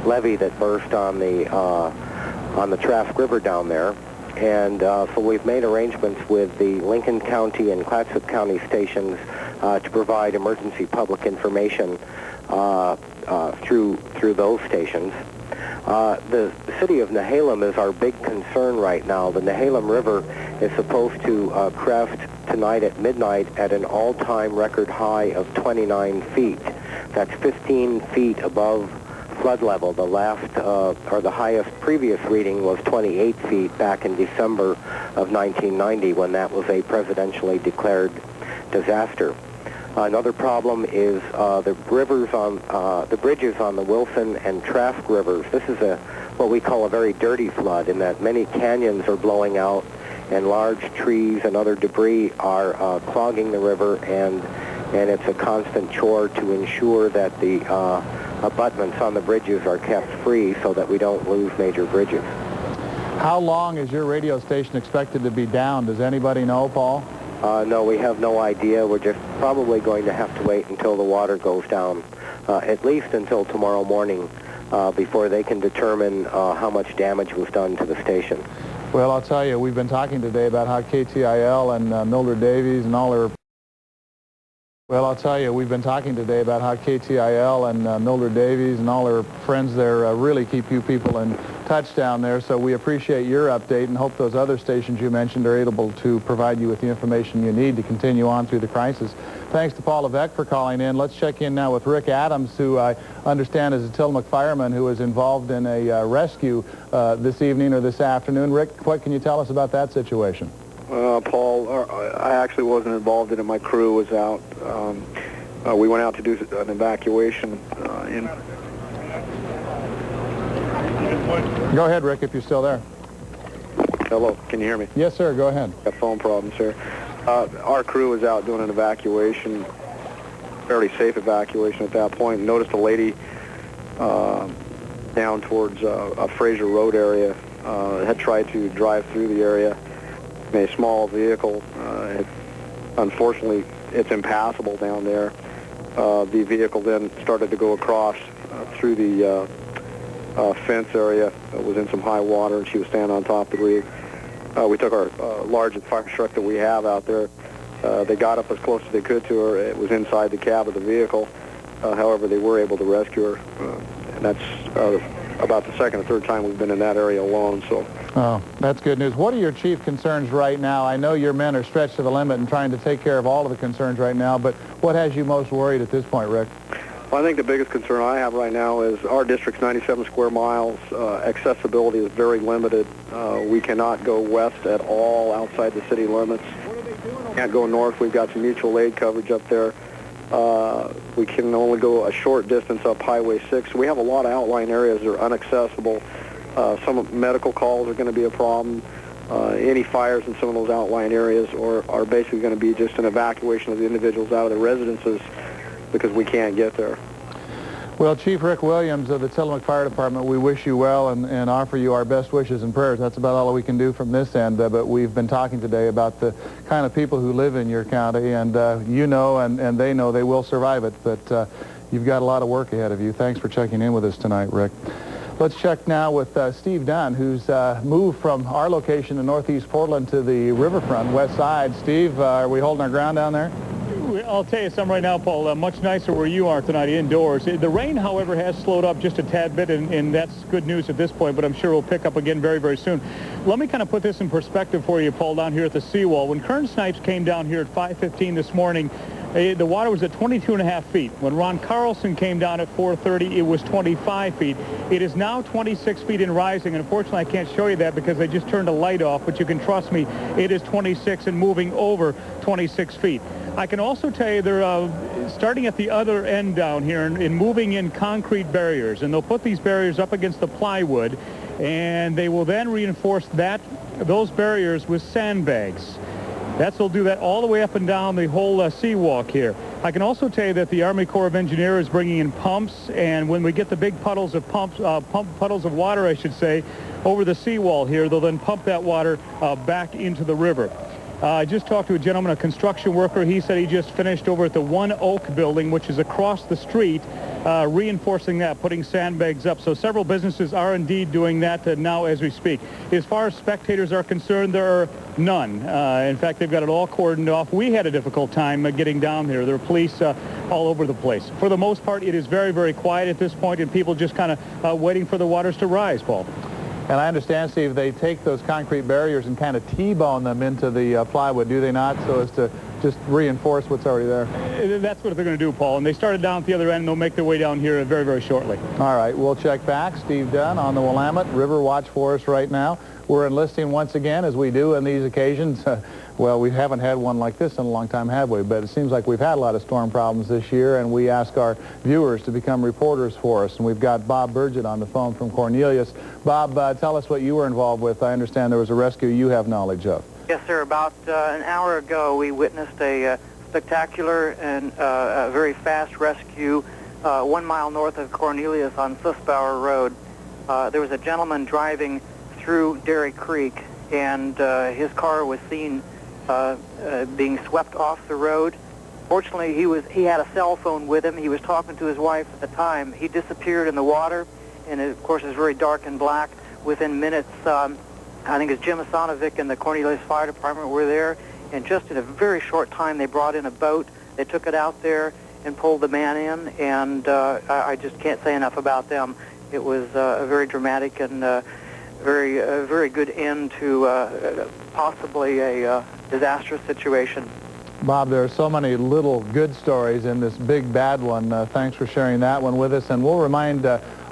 levee that burst on the Trask River down there. And so we've made arrangements with the Lincoln County and Clatsop County stations to provide emergency public information through those stations. The city of Nehalem is our big concern right now. The Nehalem River is supposed to crest tonight at midnight at an all-time record high of 29 feet. That's 15 feet above flood level. The last, or the highest previous reading was 28 feet back in December of 1990 when that was a presidentially declared disaster. Another problem is the bridges on the Wilson and Trask rivers. This is what we call a very dirty flood, in that many canyons are blowing out and large trees and other debris are clogging the river, and it's a constant chore to ensure that the abutments on the bridges are kept free so that we don't lose major bridges. How long is your radio station expected to be down? Does anybody know, Paul? No, we have no idea. We're just probably going to have to wait until the water goes down, at least until tomorrow morning, before they can determine how much damage was done to the station. Well, I'll tell you, we've been talking today about how KTIL and Mildred Davies and all their... Well, I'll tell you, we've been talking today about how KTIL and Mildred Davies and all their friends there really keep you people in touch down there, so we appreciate your update and hope those other stations you mentioned are able to provide you with the information you need to continue on through the crisis. Thanks to Paul Levesque for calling in. Let's check in now with Rick Adams, who I understand is a Tillamook fireman who was involved in a rescue this evening or this afternoon. Rick, what can you tell us about that situation? Paul, I actually wasn't involved in it. My crew was out. We went out to do an evacuation Go ahead, Rick, if you're still there. Hello, can you hear me? Yes, sir, go ahead. Got phone problems here. Our crew was out doing an evacuation, fairly safe evacuation at that point. Noticed a lady down towards Fraser Road area had tried to drive through the area in a small vehicle. Unfortunately, it's impassable down there. The vehicle then started to go across through the fence area. It was in some high water, and she was standing on top of the rig. We took our largest fire truck that we have out there. They got up as close as they could to her. It was inside the cab of the vehicle. However, they were able to rescue her, and that's about the second or third time we've been in that area alone. So. Oh, that's good news. What are your chief concerns right now? I know your men are stretched to the limit and trying to take care of all of the concerns right now, but what has you most worried at this point, Rick? Well, I think the biggest concern I have right now is our district's 97 square miles. Accessibility is very limited. We cannot go west at all outside the city limits. Can't go north. We've got some mutual aid coverage up there. We can only go a short distance up Highway 6. We have a lot of outlying areas that are inaccessible. Some medical calls are going to be a problem. Any fires in some of those outlying areas are basically going to be just an evacuation of the individuals out of their residences because we can't get there. Well, Chief Rick Williams of the Tillamook Fire Department, we wish you well and offer you our best wishes and prayers. That's about all we can do from this end, but we've been talking today about the kind of people who live in your county, and you know and they know they will survive it, but you've got a lot of work ahead of you. Thanks for checking in with us tonight, Rick. Let's check now with Steve Dunn, who's moved from our location in northeast Portland to the riverfront, west side. Steve, are we holding our ground down there? I'll tell you something right now, Paul, much nicer where you are tonight indoors. The rain, however, has slowed up just a tad bit, and that's good news at this point, but I'm sure it'll pick up again very, very soon. Let me kind of put this in perspective for you, Paul, down here at the seawall. When Kern Snipes came down here at 5:15 this morning, the water was at 22.5 feet. When Ron Carlson came down at 4:30, it was 25 feet. It is now 26 feet and rising, and unfortunately I can't show you that because they just turned a light off, but you can trust me, it is 26 and moving over 26 feet. I can also tell you they're starting at the other end down here and moving in concrete barriers, and they'll put these barriers up against the plywood, and they will then reinforce those barriers with sandbags. They'll do that all the way up and down the whole seawalk here. I can also tell you that the Army Corps of Engineers is bringing in pumps, and when we get the big puddles of puddles of water, I should say, over the seawall here, they'll then pump that water back into the river. I just talked to a gentleman, a construction worker. He said he just finished over at the One Oak building, which is across the street, reinforcing that, putting sandbags up. So several businesses are indeed doing that now as we speak. As far as spectators are concerned, there are none. In fact, they've got it all cordoned off. We had a difficult time getting down there. There are police all over the place. For the most part, it is very, very quiet at this point, and people just kind of waiting for the waters to rise, Paul. And I understand, Steve, they take those concrete barriers and kind of T-bone them into the plywood, do they not, so as to just reinforce what's already there? That's what they're going to do, Paul. And they started down at the other end, and they'll make their way down here very, very shortly. All right, we'll check back. Steve Dunn on the Willamette River Watch for us right now. We're enlisting once again, as we do on these occasions. Well, we haven't had one like this in a long time, have we? But it seems like we've had a lot of storm problems this year, and we ask our viewers to become reporters for us. And we've got Bob Burgett on the phone from Cornelius. Bob, tell us what you were involved with. I understand there was a rescue you have knowledge of. Yes, sir. About an hour ago, we witnessed a spectacular and a very fast rescue 1 mile north of Cornelius on Sussbauer Road. There was a gentleman driving through Dairy Creek, and his car was seen being swept off the road. Fortunately, he had a cell phone with him. He was talking to his wife at the time. He disappeared in the water, and it, of course, is very dark and black. Within minutes, I think it's Jim Asanovic and the Cornelius Fire Department were there, and just in a very short time, they brought in a boat. They took it out there and pulled the man in, and I just can't say enough about them. It was a very dramatic and very good end to possibly a disastrous situation. Bob, there are so many little good stories in this big bad one. Thanks for sharing that one with us. And we'll remind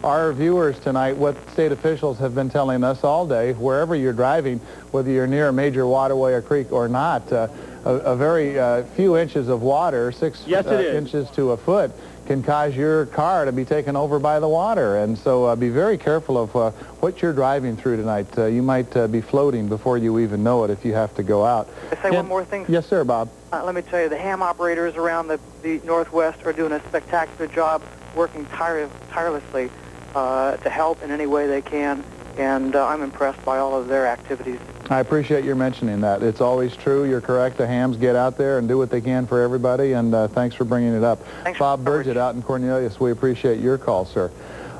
our viewers tonight what state officials have been telling us all day, wherever you're driving, whether you're near a major waterway or creek or not. A very few inches of water, 6 inches to a foot, can cause your car to be taken over by the water. And so be very careful of what you're driving through tonight. You might be floating before you even know it if you have to go out. Can I say one more thing? Yes, sir, Bob. Let me tell you, the ham operators around the Northwest are doing a spectacular job, working tirelessly to help in any way they can, and I'm impressed by all of their activities. I appreciate your mentioning that. It's always true. You're correct. The hams get out there and do what they can for everybody, and thanks for bringing it up. Thanks, Bob Burgett out in Cornelius. We appreciate your call, sir.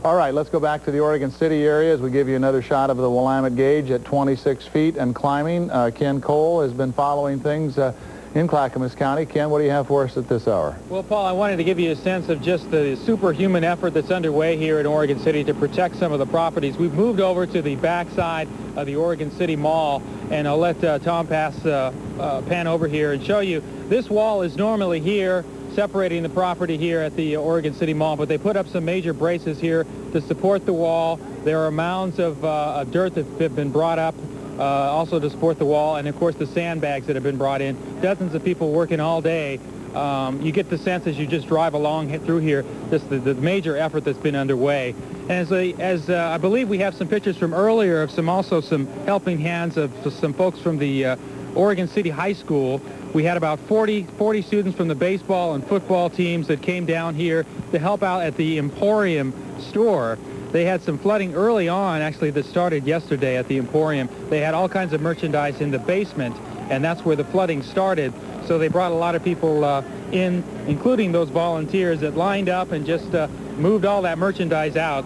All right, let's go back to the Oregon City area as we give you another shot of the Willamette Gauge at 26 feet and climbing. Ken Cole has been following things in Clackamas County. Ken, what do you have for us at this hour? Well, Paul, I wanted to give you a sense of just the superhuman effort that's underway here in Oregon City to protect some of the properties. We've moved over to the backside of the Oregon City Mall, and I'll let Tom pan over here and show you. This wall is normally here, separating the property here at the Oregon City Mall, but they put up some major braces here to support the wall. There are mounds of dirt that have been brought up also to support the wall, and of course the sandbags that have been brought in. Dozens of people working all day. You get the sense as you just drive along through here, just the major effort that's been underway. And as I believe we have some pictures from earlier of some helping hands of some folks from the Oregon City High School. We had about 40 students from the baseball and football teams that came down here to help out at the Emporium store. They had some flooding early on, actually, that started yesterday at the Emporium. They had all kinds of merchandise in the basement, and that's where the flooding started. So they brought a lot of people in, including those volunteers that lined up and just moved all that merchandise out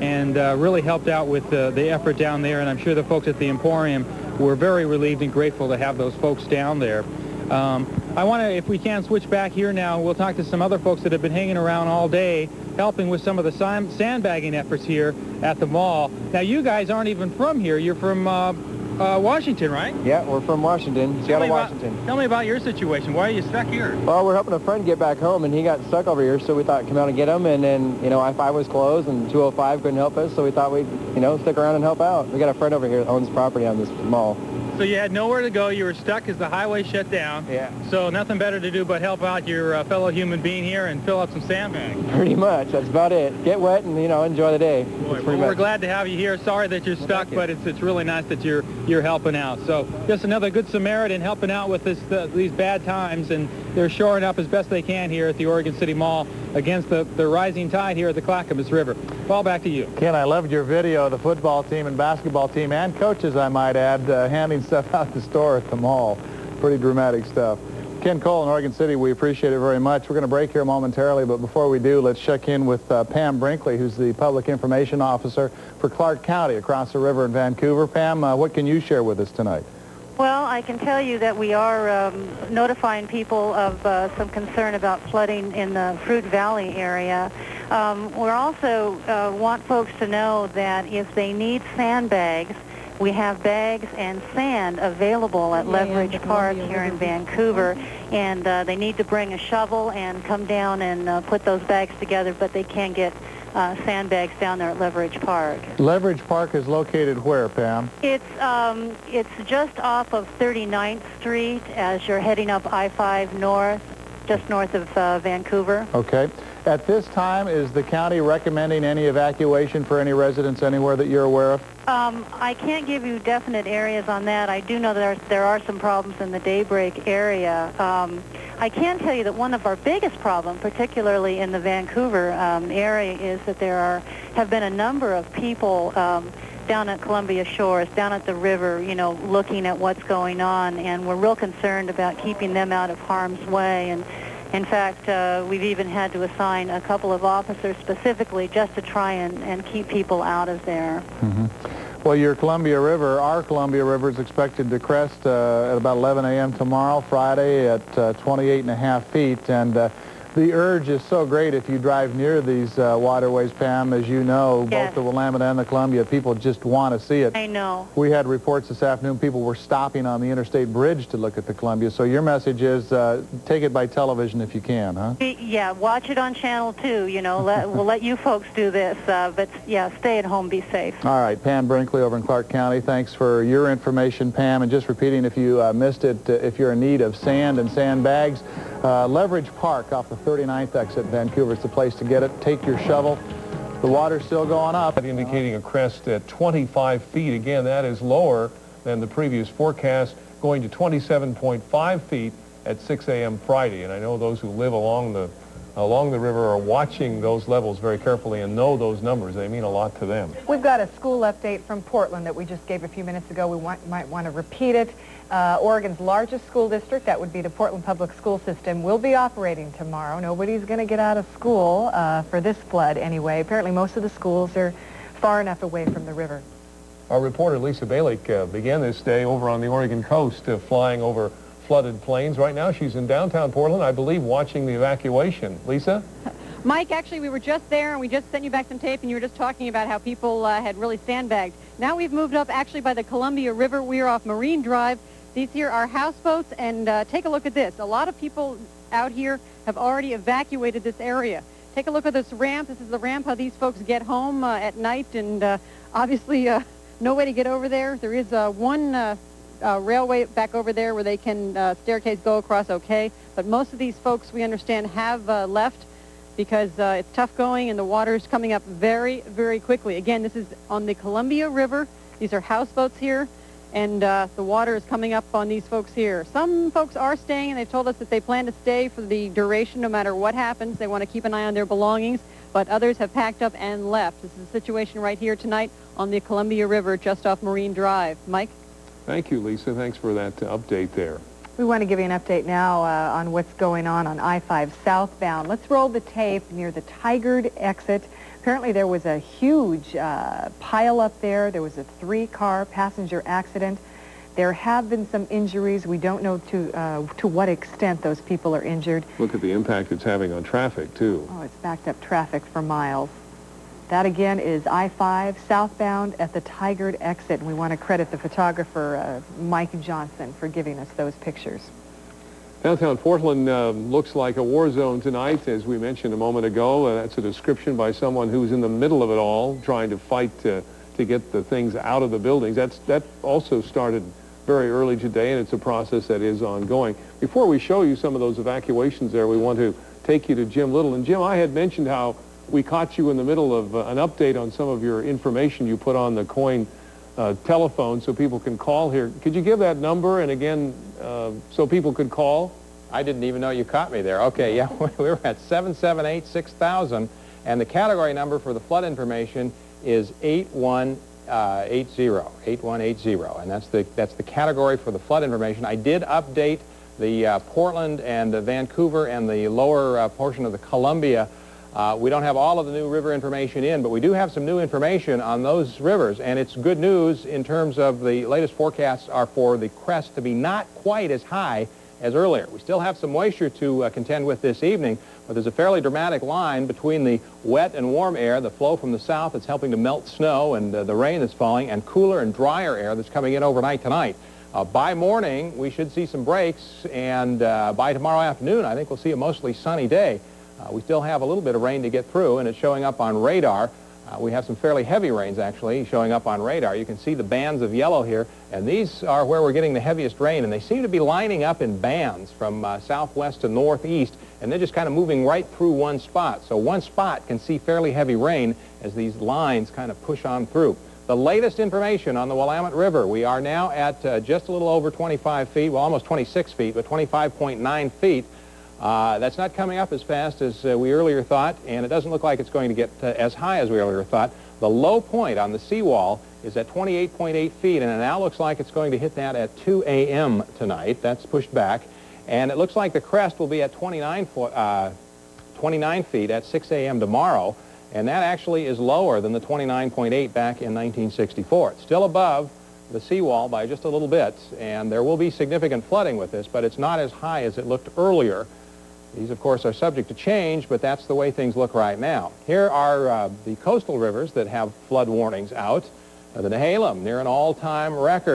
and really helped out with the effort down there. And I'm sure the folks at the Emporium were very relieved and grateful to have those folks down there. I want to, if we can, switch back here now. We'll talk to some other folks that have been hanging around all day, helping with some of the sandbagging efforts here at the mall. Now, you guys aren't even from here. You're from Washington, right? Yeah, we're from Washington, Seattle, Washington. Tell me about your situation. Why are you stuck here? Well, we're helping a friend get back home, and he got stuck over here, so we thought come out and get him. And then, you know, I-5 was closed, and 205 couldn't help us, so we thought we'd, stick around and help out. We got a friend over here that owns property on this mall. So you had nowhere to go. You were stuck as the highway shut down. Yeah. So nothing better to do but help out your fellow human being here and fill up some sandbags. Pretty much. That's about it. Get wet and, enjoy the day. Boy, well, we're glad to have you here. Sorry that you're stuck, but it's really nice that you're helping out. So just another good Samaritan helping out with these bad times, and they're shoring up as best they can here at the Oregon City Mall against the rising tide here at the Clackamas River. Paul, back to you. Ken, I loved your video of the football team and basketball team and coaches, I might add, handing stuff out the store at the mall. Pretty dramatic stuff. Ken Cole in Oregon City, we appreciate it very much. We're going to break here momentarily, but before we do, let's check in with Pam Brinkley, who's the Public Information Officer for Clark County across the river in Vancouver. Pam, what can you share with us tonight? Well, I can tell you that we are notifying people of some concern about flooding in the Fruit Valley area. We also want folks to know that if they need sandbags, We have bags and sand available at Leverage Park here in Vancouver, and they need to bring a shovel and come down and put those bags together, but they can get sandbags down there at Leverage Park. Leverage Park is located where, Pam? It's just off of 39th Street as you're heading up I-5 north, just north of Vancouver. Okay. At this time, is the county recommending any evacuation for any residents anywhere that you're aware of? I can't give you definite areas on that. I do know that there are some problems in the Daybreak area. I can tell you that one of our biggest problems, particularly in the Vancouver area, is that have been a number of people down at Columbia Shores, down at the river, you know, looking at what's going on, and we're real concerned about keeping them out of harm's way. And in fact, we've even had to assign a couple of officers specifically just to try and keep people out of there. Mm-hmm. Well, our Columbia River is expected to crest at about 11 a.m. tomorrow, Friday, at 28.5 feet. And the urge is so great if you drive near these waterways, Pam, as you know, both the Willamette and the Columbia, people just want to see it. I know. We had reports this afternoon, people were stopping on the interstate bridge to look at the Columbia. So your message is take it by television if you can, huh? Yeah, watch it on Channel 2, you know. We'll let you folks do this, but yeah, stay at home, be safe. All right, Pam Brinkley over in Clark County, thanks for your information, Pam. And just repeating, if you missed it, if you're in need of sand and sandbags, Leverage Park off the 39th exit in Vancouver is the place to get it. Take your shovel. The water's still going up. Indicating a crest at 25 feet. Again, that is lower than the previous forecast, going to 27.5 feet at 6 a.m. Friday. And I know those who live along the river are watching those levels very carefully and know those numbers. They mean a lot to them. We've got a school update from Portland that we just gave a few minutes ago. We might want to repeat it. Oregon's largest school district, that would be the Portland Public School System, will be operating tomorrow. Nobody's going to get out of school for this flood anyway. Apparently most of the schools are far enough away from the river. Our reporter Lisa Balick began this day over on the Oregon coast, flying over flooded plains. Right now she's in downtown Portland, I believe, watching the evacuation. Lisa? Mike, actually, we were just there, and we just sent you back some tape, and you were just talking about how people had really sandbagged. Now we've moved up, actually, by the Columbia River. We are off Marine Drive. These here are houseboats, and take a look at this. A lot of people out here have already evacuated this area. Take a look at this ramp. This is the ramp how these folks get home at night, and obviously no way to get over there. There is one railway back over there where they can staircase go across okay, but most of these folks, we understand, have left because it's tough going and the water is coming up very, very quickly. Again, this is on the Columbia River. These are houseboats here, and the water is coming up on these folks here. Some folks are staying, and they've told us that they plan to stay for the duration no matter what happens. They want to keep an eye on their belongings, but others have packed up and left. This is the situation right here tonight on the Columbia River just off Marine Drive. Mike? Thank you, Lisa. Thanks for that update there. We want to give you an update now on what's going on I-5 southbound. Let's roll the tape near the Tigard exit. Apparently there was a huge pile up there. There was a 3-car passenger accident. There have been some injuries. We don't know to what extent those people are injured. Look at the impact it's having on traffic, too. Oh, it's backed up traffic for miles. That, again, is I-5 southbound at the Tigard exit, and we want to credit the photographer, Mike Johnson, for giving us those pictures. Downtown Portland looks like a war zone tonight, as we mentioned a moment ago. That's a description by someone who's in the middle of it all, trying to fight to get the things out of the buildings. That also started very early today, and it's a process that is ongoing. Before we show you some of those evacuations there, we want to take you to Jim Little. And Jim, I had mentioned how we caught you in the middle of an update on some of your information you put on the coin telephone so people can call here. Could you give that number, and again, so people could call? I didn't even know you caught me there. Okay, yeah, we were at 778-6000, and the category number for the flood information is 8180, and that's the category for the flood information. I did update the Portland and the Vancouver and the lower portion of the Columbia. We don't have all of the new river information in, but we do have some new information on those rivers, and it's good news in terms of the latest forecasts are for the crest to be not quite as high as earlier. We still have some moisture to contend with this evening, but there's a fairly dramatic line between the wet and warm air, the flow from the south that's helping to melt snow, and the rain that's falling, and cooler and drier air that's coming in overnight tonight. By morning, we should see some breaks, and by tomorrow afternoon, I think we'll see a mostly sunny day. We still have a little bit of rain to get through, and it's showing up on radar. We have some fairly heavy rains, actually, showing up on radar. You can see the bands of yellow here, and these are where we're getting the heaviest rain, and they seem to be lining up in bands from southwest to northeast, and they're just kind of moving right through one spot. So one spot can see fairly heavy rain as these lines kind of push on through. The latest information on the Willamette River, we are now at just a little over 25 feet, well, almost 26 feet, but 25.9 feet. That's not coming up as fast as we earlier thought, and it doesn't look like it's going to get as high as we earlier thought. The low point on the seawall is at 28.8 feet, and it now looks like it's going to hit that at 2 a.m. tonight. That's pushed back. And it looks like the crest will be at 29 feet at 6 a.m. tomorrow, and that actually is lower than the 29.8 back in 1964. It's still above the seawall by just a little bit, and there will be significant flooding with this, but it's not as high as it looked earlier. These, of course, are subject to change, but that's the way things look right now. Here are the coastal rivers that have flood warnings out. The Nehalem, near an all-time record.